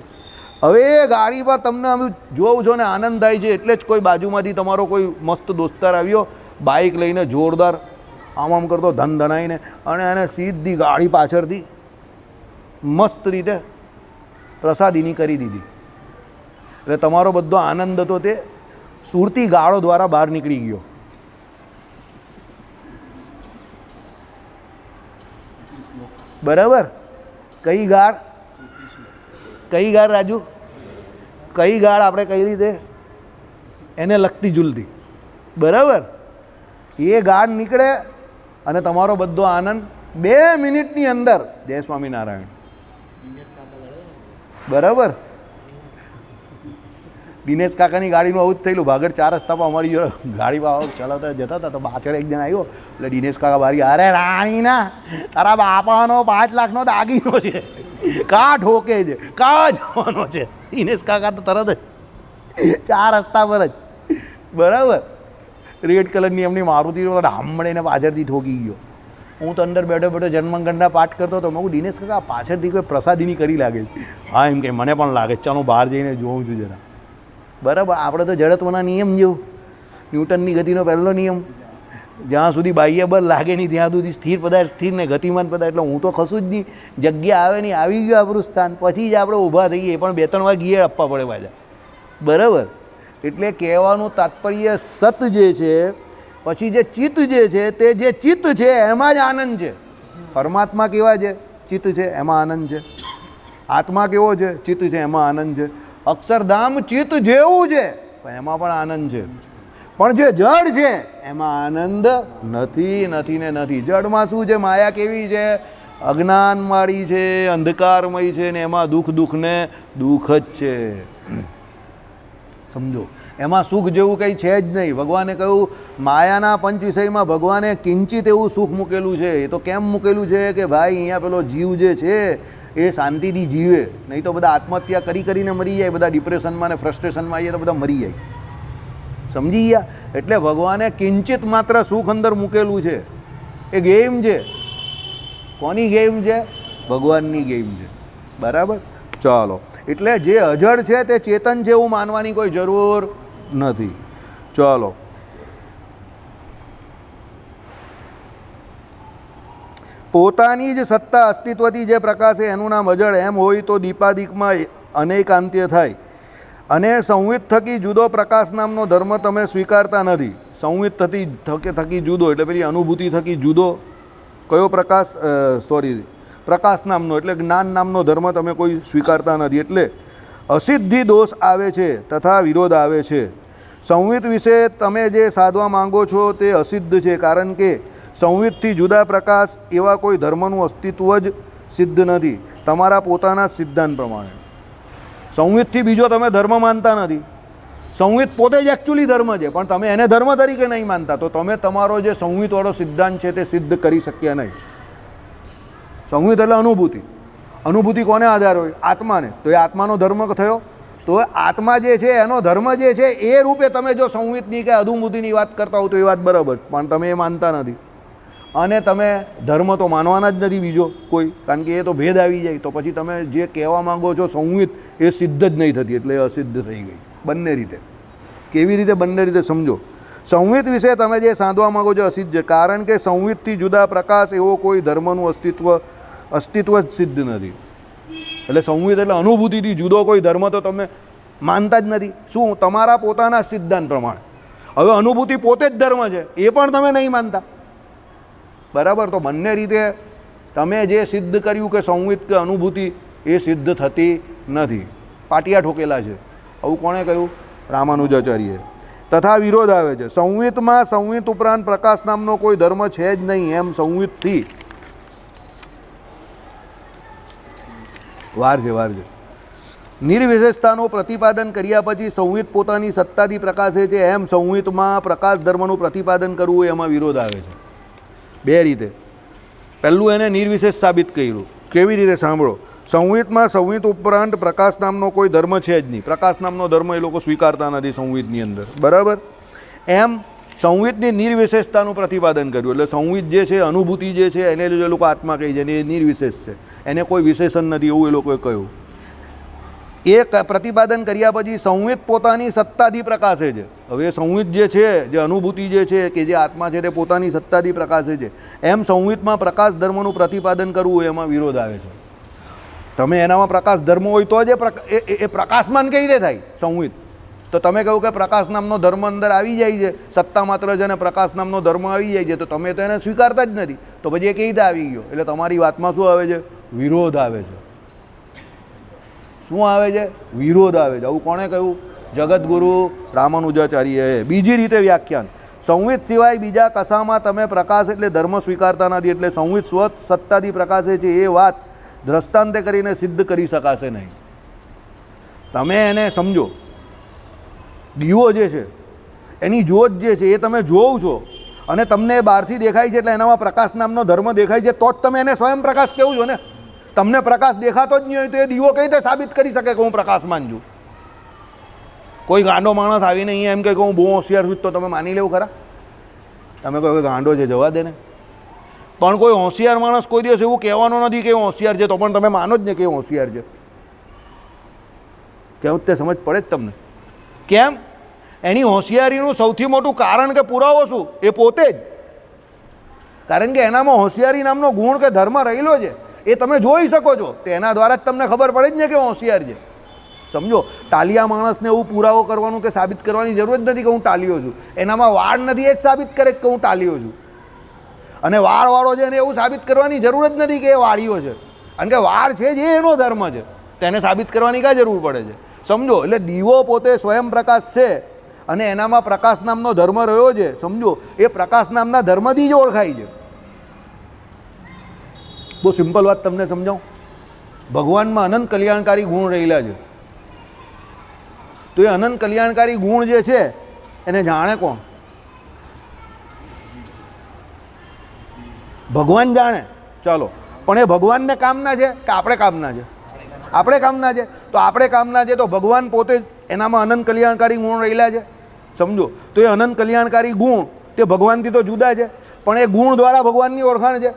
હવે એ ગાડી પર તમને અમે જોઉં છો ને આનંદ થાય છે, એટલે જ કોઈ બાજુમાંથી તમારો કોઈ મસ્ત દોસ્તાર આવ્યો બાઇક લઈને જોરદાર આમ આમ કરતો ધન ધનાઈને, અને એને સીધી ગાડી પાછળથી મસ્ત રીતે પ્રસાદીની કરી દીધી. એટલે તમારો બધો આનંદ હતો તે સુરતી ગાળો દ્વારા બહાર નીકળી ગયો. બરાબર. કઈ ગાળ? કઈ ગાળ રાજુ? કઈ ગાળ આપણે કઈ રીતે એને લગતી ઝૂલતી? બરાબર. એ ગાળ નીકળે અને તમારો બધો આનંદ 2 મિનિટની અંદર. જય સ્વામિનારાયણ. બરાબર. દિનેશ કાકાની ગાડીનું આવું જ થયેલું. ભાગળ 4 રસ્તા પર અમારી ગાડી ચલાવતા જતા હતા તો પાછળ એક જણ આવ્યો. એટલે દિનેશ કાકા બારી, અરે રાણીના તારા બાપાનો 5 લાખનો દાગીનો છે, કા ઠોકે છે, કા જવાનો છે. દિનેશ કાકા તો તરત જ 4 રસ્તા પર જ. બરાબર. રેડ કલરની એમની મારુતિ ધામણીને પાછળથી ઠોકી ગયો. હું તો અંદર બેઠો બેઠો જન્મગણના પાઠ કરતો હતો. મેં કહું દિનેશ કાકા પાછળથી કોઈ પ્રસાદીની કરી લાગે છે? હા એમ કે મને પણ લાગે. ચાલો બહાર જઈને જોઉં છું જરા. બરાબર. આપણે તો જડત્વના નિયમ જેવું, ન્યૂટનની ગતિનો પહેલો નિયમ, જ્યાં સુધી બાહ્ય બળ લાગે નહીં ત્યાં સુધી સ્થિર પદાર્થ સ્થિર ને ગતિમાન પદાર્થ. એટલે હું તો ખસું જ નહીં. જગ્યા આવે નહીં, આવી ગયું આપણું સ્થાન, પછી જ આપણે ઊભા થઈએ. પણ 2-3 વાર ગિયર આપવા પડે પાછા. બરાબર. એટલે કહેવાનું તાત્પર્ય સત જે છે, પછી જે ચિત્ત જે છે, તે જે ચિત્ત છે એમાં જ આનંદ છે. પરમાત્મા કેવા છે? ચિત્ત છે એમાં આનંદ છે. આત્મા કેવો છે? ચિત્ત છે એમાં આનંદ છે. અક્ષરધામ ચિત્ત જેવું છે પણ એમાં પણ આનંદ છે. પણ જે જડ છે એમાં આનંદ નથી, નથી ને નથી. જડમાં શું છે? માયા કેવી છે? અજ્ઞાનવાળી છે, અંધકારમય છે, ને એમાં દુઃખ ને દુઃખ જ છે. સમજો, એમાં સુખ જેવું કંઈ છે જ નહીં. ભગવાને કહ્યું માયાના પંચ વિષયમાં ભગવાને કિંચિત એવું સુખ મૂકેલું છે. એ તો કેમ મૂકેલું છે કે ભાઈ અહીંયા પેલો જીવ જે છે એ શાંતિથી જીવે, નહીં તો બધા આત્મહત્યા કરીને મરી જાય. બધા ડિપ્રેશનમાં ને ફ્રસ્ટ્રેશનમાં આવીએ તો બધા મરી જાય. સમજી ગયા? એટલે ભગવાને કિંચિત માત્ર સુખ અંદર મૂકેલું છે. એ ગેમ છે. કોની ગેમ છે? ભગવાનની ગેમ છે. બરાબર. ચાલો, એટલે જે અજળ છે તે ચેતન છે એવું માનવાની કોઈ જરૂર નથી. ચાલો, પોતાની જ સત્તા અસ્તિત્વથી જે પ્રકાશે એનું નામ અજળ. એમ હોય તો દીપાદિકમાં અનેકાંત્ય થાય. અને સંવિત થકી જુદો પ્રકાશ નામનો ધર્મ તમે સ્વીકારતા નથી. સંવિત થકી જુદો એટલે પેલી અનુભૂતિ થકી જુદો કયો પ્રકાશ? પ્રકાશ નામનો એટલે જ્ઞાન નામનો ધર્મ તમે કોઈ સ્વીકારતા નથી. એટલે અસિદ્ધિ દોષ આવે છે તથા વિરોધ આવે છે. સંવિત વિશે તમે જે સાધવા માંગો છો તે અસિદ્ધ છે. કારણ કે સંવિતથી જુદા પ્રકાશ એવા કોઈ ધર્મનું અસ્તિત્વ જ સિદ્ધ નથી. તમારા પોતાના સિદ્ધાંત પ્રમાણે. સંહિતથી બીજો તમે ધર્મ માનતા નથી. સંહિત પોતે જ એકચ્યુઅલી ધર્મ છે, પણ તમે એને ધર્મ તરીકે નહીં માનતા, તો તમે તમારો જે સંહિતવાળો સિદ્ધાંત છે તે સિદ્ધ કરી શક્યા નહીં. સંહિત એટલે અનુભૂતિ. અનુભૂતિ કોને આધાર હોય? આત્માને. તો એ આત્માનો ધર્મ થયો. તો આત્મા જે છે એનો ધર્મ જે છે એ રૂપે તમે જો સંહિતની કે અનુભૂતિની વાત કરતા હો તો એ વાત બરાબર, પણ તમે એ માનતા નથી. અને તમે ધર્મ તો માનવાના જ નથી બીજો કોઈ, કારણ કે એ તો ભેદ આવી જાય. તો પછી તમે જે કહેવા માંગો છો સંહિત એ સિદ્ધ જ નહીં થતી, એટલે અસિદ્ધ થઈ ગઈ બંને રીતે. કેવી રીતે? બંને રીતે સમજો. સંહિત વિશે તમે જે સાંધવા માંગો છો અસિદ્ધ છે, કારણ કે સંહિતથી જુદા પ્રકાશ એવો કોઈ ધર્મનું અસ્તિત્વ જ સિદ્ધ નથી. એટલે સંહિત એટલે અનુભૂતિથી જુદો કોઈ ધર્મ તો તમે માનતા જ નથી. શું? તમારા પોતાના સિદ્ધાંત પ્રમાણે. હવે અનુભૂતિ પોતે જ ધર્મ છે એ પણ તમે નહીં માનતા, બરાબર? તો બંને રીતે તમે જે સિદ્ધ કર્યું કે સંહિત કે અનુભૂતિ એ સિદ્ધ થતી નથી. પાટિયા ઠોકેલા છે. આવું કોણે કહ્યું? રામાનુજાચાર્યએ. તથા વિરોધ આવે છે. સંહિતમાં સંહિત ઉપરાંત પ્રકાશ નામનો કોઈ ધર્મ છે જ નહીં, એમ સંહિતથી વાર છે. નિર્વિશેષતાનું પ્રતિપાદન કર્યા પછી સંહિત પોતાની સત્તાથી પ્રકાશે છે, એમ સંહિતમાં પ્રકાશ ધર્મનું પ્રતિપાદન કરવું એમાં વિરોધ આવે છે. બે રીતે. પહેલું એને નિર્વિશેષ સાબિત કર્યું. કેવી રીતે? સાંભળો. સંહિતમાં સંહિત ઉપરાંત પ્રકાશ નામનો કોઈ ધર્મ છે જ નહીં. પ્રકાશ નામનો ધર્મ એ લોકો સ્વીકારતા નથી સંહિતની અંદર, બરાબર? એમ સંહિતની નિર્વિશેષતાનું પ્રતિપાદન કર્યું. એટલે સંહિત જે છે, અનુભૂતિ જે છે, એને જે લોકો આત્મા કહી છે એ નિર્વિશેષ છે, એને કોઈ વિશેષણ નથી, એવું એ લોકોએ કહ્યું. એ પ્રતિપાદન કર્યા પછી સંહિત પોતાની સત્તાથી પ્રકાશે છે. હવે સંહિત જે છે, જે અનુભૂતિ જે છે, કે જે આત્મા છે તે પોતાની સત્તાથી પ્રકાશે છે, એમ સંહિતમાં પ્રકાશ ધર્મનું પ્રતિપાદન કરવું એમાં વિરોધ આવે છે. તમે એનામાં પ્રકાશ ધર્મ હોય તો જ એ પ્રકાશમાન કઈ રીતે થાય સંહિત? તો તમે કહ્યું કે પ્રકાશ નામનો ધર્મ અંદર આવી જાય છે, સત્તા માત્ર છે અને પ્રકાશ નામનો ધર્મ આવી જાય છે, તો તમે તો એને સ્વીકારતા જ નથી, તો પછી એ કઈ રીતે આવી ગયો? એટલે તમારી વાતમાં શું આવે છે? વિરોધ આવે છે. શું આવે છે? વિરોધ આવે છે. આવું કોણે કહ્યું? જગતગુરુ રામાનુજાચાર્યએ. બીજી રીતે વ્યાખ્યાન. સંહિત સિવાય બીજા કશામાં તમે પ્રકાશ એટલે ધર્મ સ્વીકારતા નથી, એટલે સંહિત સ્વ સત્તાથી પ્રકાશે છે એ વાત દ્રષ્ટાંતે કરીને સિદ્ધ કરી શકાશે નહીં. તમે એને સમજો. દીવો જે છે એની જ્યોત જે છે એ તમે જોવો છો અને તમને એ બહારથી દેખાય છે, એટલે એનામાં પ્રકાશ નામનો ધર્મ દેખાય છે, તો જ તમે એને સ્વયં પ્રકાશ કહેવું છો ને. તમને પ્રકાશ દેખાતો જ નહીં હોય તો એ દીવો કઈ રીતે સાબિત કરી શકે કે હું પ્રકાશમાન છું? કોઈ ગાંડો માણસ આવીને અહીંયા એમ કહે કે હું બહુ હોશિયાર છું, તો તમે માની લેવું ખરા? તમે કહો કે ગાંડો છે, જવા દે ને. પણ કોઈ હોશિયાર માણસ કોઈ દિવસ એવું કહેવાનો નથી કે હોશિયાર છે, તો પણ તમે માનો જ ને કે હોશિયાર છે. કેવું તે સમજ પડે જ તમને? કેમ? એની હોશિયારીનું સૌથી મોટું કારણ કે પુરાવો શું? એ પોતે જ. કારણ કે એનામાં હોશિયારી નામનો ગુણ કે ધર્મ રહેલો છે, એ તમે જોઈ શકો છો, તો એના દ્વારા જ તમને ખબર પડે જ ને કે હોશિયાર છે. સમજો. ટાલિયા માણસને એવું પુરાવો કરવાનું કે સાબિત કરવાની જરૂર જ નથી કે હું ટાલિયો છું. એનામાં વાળ નથી, એ જ સાબિત કરે કે હું ટાલિયો છું. અને વાળવાળો છે એને એવું સાબિત કરવાની જરૂર જ નથી કે એ વાળીઓ છે, કારણ કે વાળ છે જે એનો ધર્મ છે, તો એને સાબિત કરવાની કાં જરૂર પડે છે? સમજો. એટલે દીવો પોતે સ્વયં પ્રકાશ છે અને એનામાં પ્રકાશ નામનો ધર્મ રહ્યો છે. સમજો. એ પ્રકાશ નામના ધર્મથી જ ઓળખાય છે. બહુ સિમ્પલ વાત તમને સમજાવું. ભગવાનમાં અનંત કલ્યાણકારી ગુણ રહેલા છે, તો એ અનંત કલ્યાણકારી ગુણ જે છે એને જાણે કોણ? ભગવાન જાણે. ચાલો, પણ એ ભગવાનને કામના છે કે આપણે કામના છે? આપણે કામના છે. તો આપણે કામના છે તો ભગવાન પોતે જ એનામાં અનંત કલ્યાણકારી ગુણ રહેલા છે. સમજો. તો એ અનંત કલ્યાણકારી ગુણ તે ભગવાનથી તો જુદા છે, પણ એ ગુણ દ્વારા ભગવાનની ઓળખાણ છે.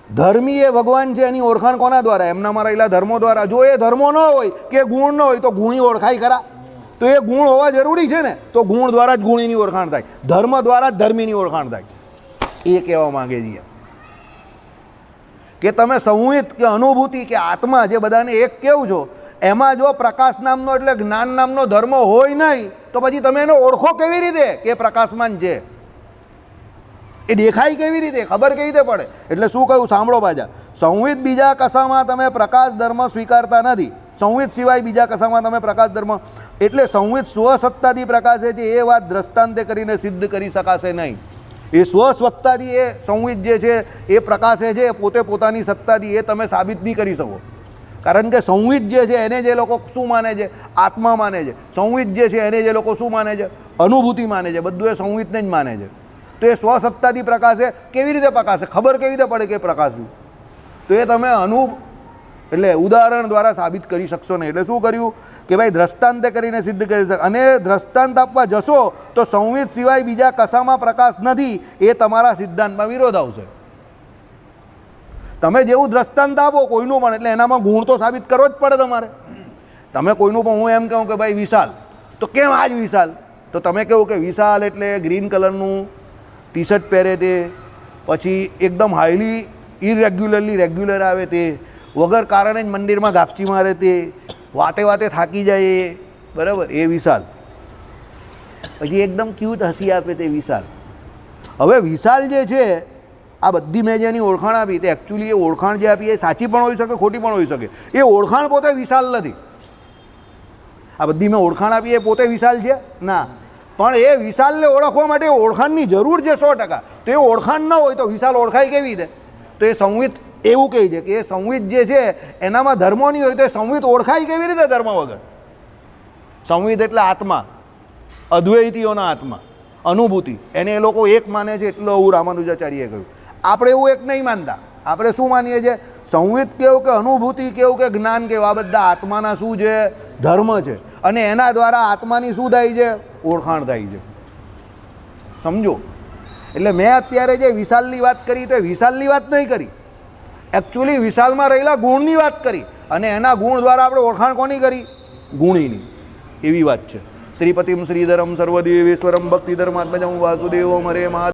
ધર્મી એ ભગવાન છે, એની ઓળખાણ કોના દ્વારા? એમનામાં રહેલા ધર્મો દ્વારા. જો એ ધર્મો ન હોય કે ગુણ ન હોય તો ગુણી ઓળખાય ખરા? તો એ ગુણ હોવા જરૂરી છે ને, તો ગુણ દ્વારા જ ગુણીની ઓળખાણ થાય, ધર્મ દ્વારા જ ધર્મીની ઓળખાણ થાય. એ કહેવા માંગે છે કે તમે સંહિત કે અનુભૂતિ કે આત્મા જે બધાને એક કેવું છો, એમાં જો પ્રકાશ નામનો એટલે જ્ઞાન નામનો ધર્મ હોય નહીં, તો પછી તમે એને ઓળખો કેવી રીતે કે પ્રકાશમાન છે? એ દેખાય કેવી રીતે? ખબર કેવી રીતે પડે? એટલે શું કહ્યું? સાંભળો પાછા. સંહિત બીજા કશામાં તમે પ્રકાશ ધર્મ સ્વીકારતા નથી. સંહિત સિવાય બીજા કશામાં તમે પ્રકાશ ધર્મ, એટલે સંહિત સ્વસત્તાથી પ્રકાશે છે એ વાત દ્રષ્ટાંતે કરીને સિદ્ધ કરી શકાશે નહીં. એ સ્વસત્તાથી એ સંહિત જે છે એ પ્રકાશે છે, પોતે પોતાની સત્તાથી, એ તમે સાબિત નહીં કરી શકો. કારણ કે સંવિત જે છે એને જે લોકો શું માને છે? આત્મા માને છે. સંવિત જે છે એને જે લોકો શું માને છે? અનુભૂતિ માને છે. બધું એ સંવિતને જ માને છે. તો એ સ્વસત્તાથી પ્રકાશે કેવી રીતે પ્રકાશે? ખબર કેવી રીતે પડે કે પ્રકાશ્યું? તો એ તમે એટલે ઉદાહરણ દ્વારા સાબિત કરી શકશો નહીં. એટલે શું કર્યું કે ભાઈ દ્રષ્ટાંતે કરીને સિદ્ધ કરી શકે. અને દ્રષ્ટાંત આપવા જશો તો સંવિત સિવાય બીજા કશામાં પ્રકાશ નથી, એ તમારા સિદ્ધાંતમાં વિરોધ આવશે. તમે જેવું દ્રષ્ટાંત આપો કોઈનું પણ, એટલે એનામાં ગુણ તો સાબિત કરવો જ પડે તમારે. તમે કોઈનું પણ, હું એમ કહું કે ભાઈ વિશાલ, તો કેમ આજ વિશાલ? તો તમે કહું કે વિશાલ એટલે ગ્રીન કલરનું ટી શર્ટ પહેરે તે, પછી એકદમ હાઈલી ઇરેગ્યુલરલી રેગ્યુલર આવે તે, વગર કારણે જ મંદિરમાં ગાપચી મારે તે, વાતે વાતે થાકી જાય એ, બરાબર, એ વિશાલ. પછી એકદમ ક્યુટ હસી આપે તે વિશાલ. હવે વિશાલ જે છે, આ બધી મેં જેની ઓળખાણ આપી તે એકચ્યુઅલી એ ઓળખાણ જે આપી એ સાચી પણ હોઈ શકે, ખોટી પણ હોઈ શકે. એ ઓળખાણ પોતે વિશાલ નથી. આ બધી મેં ઓળખાણ આપી એ પોતે વિશાલ છે ના, પણ એ વિશાલને ઓળખવા માટે ઓળખાણની જરૂર છે 100%. તો એ ઓળખાણ ન હોય તો વિશાલ ઓળખાય કેવી રીતે? તો એ સંવિત એવું કહે છે કે એ સંવિત જે છે એનામાં ધર્મો નહીં હોય તો એ સંવિત ઓળખાય કેવી રીતે ધર્મ વગર? સંવિત એટલે આત્મા, અદ્વૈતીઓના આત્મા, અનુભૂતિ, એને એ લોકો એક માને છે. એટલું એવું રામાનુજાચાર્યએ કહ્યું. આપણે એવું એક નહીં માનતા. આપણે શું માનીએ છીએ? સંવિત કેવું કે અનુભૂતિ કેવું કે જ્ઞાન કેવું, આ બધા આત્માના શું છે? ધર્મ છે. અને એના દ્વારા આત્માની શું થાય છે? ઓળખાણ થાય છે. સમજો. એટલે મેં અત્યારે જે વિશાલની વાત કરી તો વિશાલની વાત નહીં કરી, એકચ્યુઅલી વિશાલમાં રહેલા ગુણની વાત કરી. અને એના ગુણ દ્વારા આપણે ઓળખાણ કોની કરી? ગુણીની. એવી વાત છે. શ્રીપતિમ શ્રીધરમ સર્વદેવેશ્વરમ ભક્તિધર્માત્મજમ વાસુદેવમ હરે મહા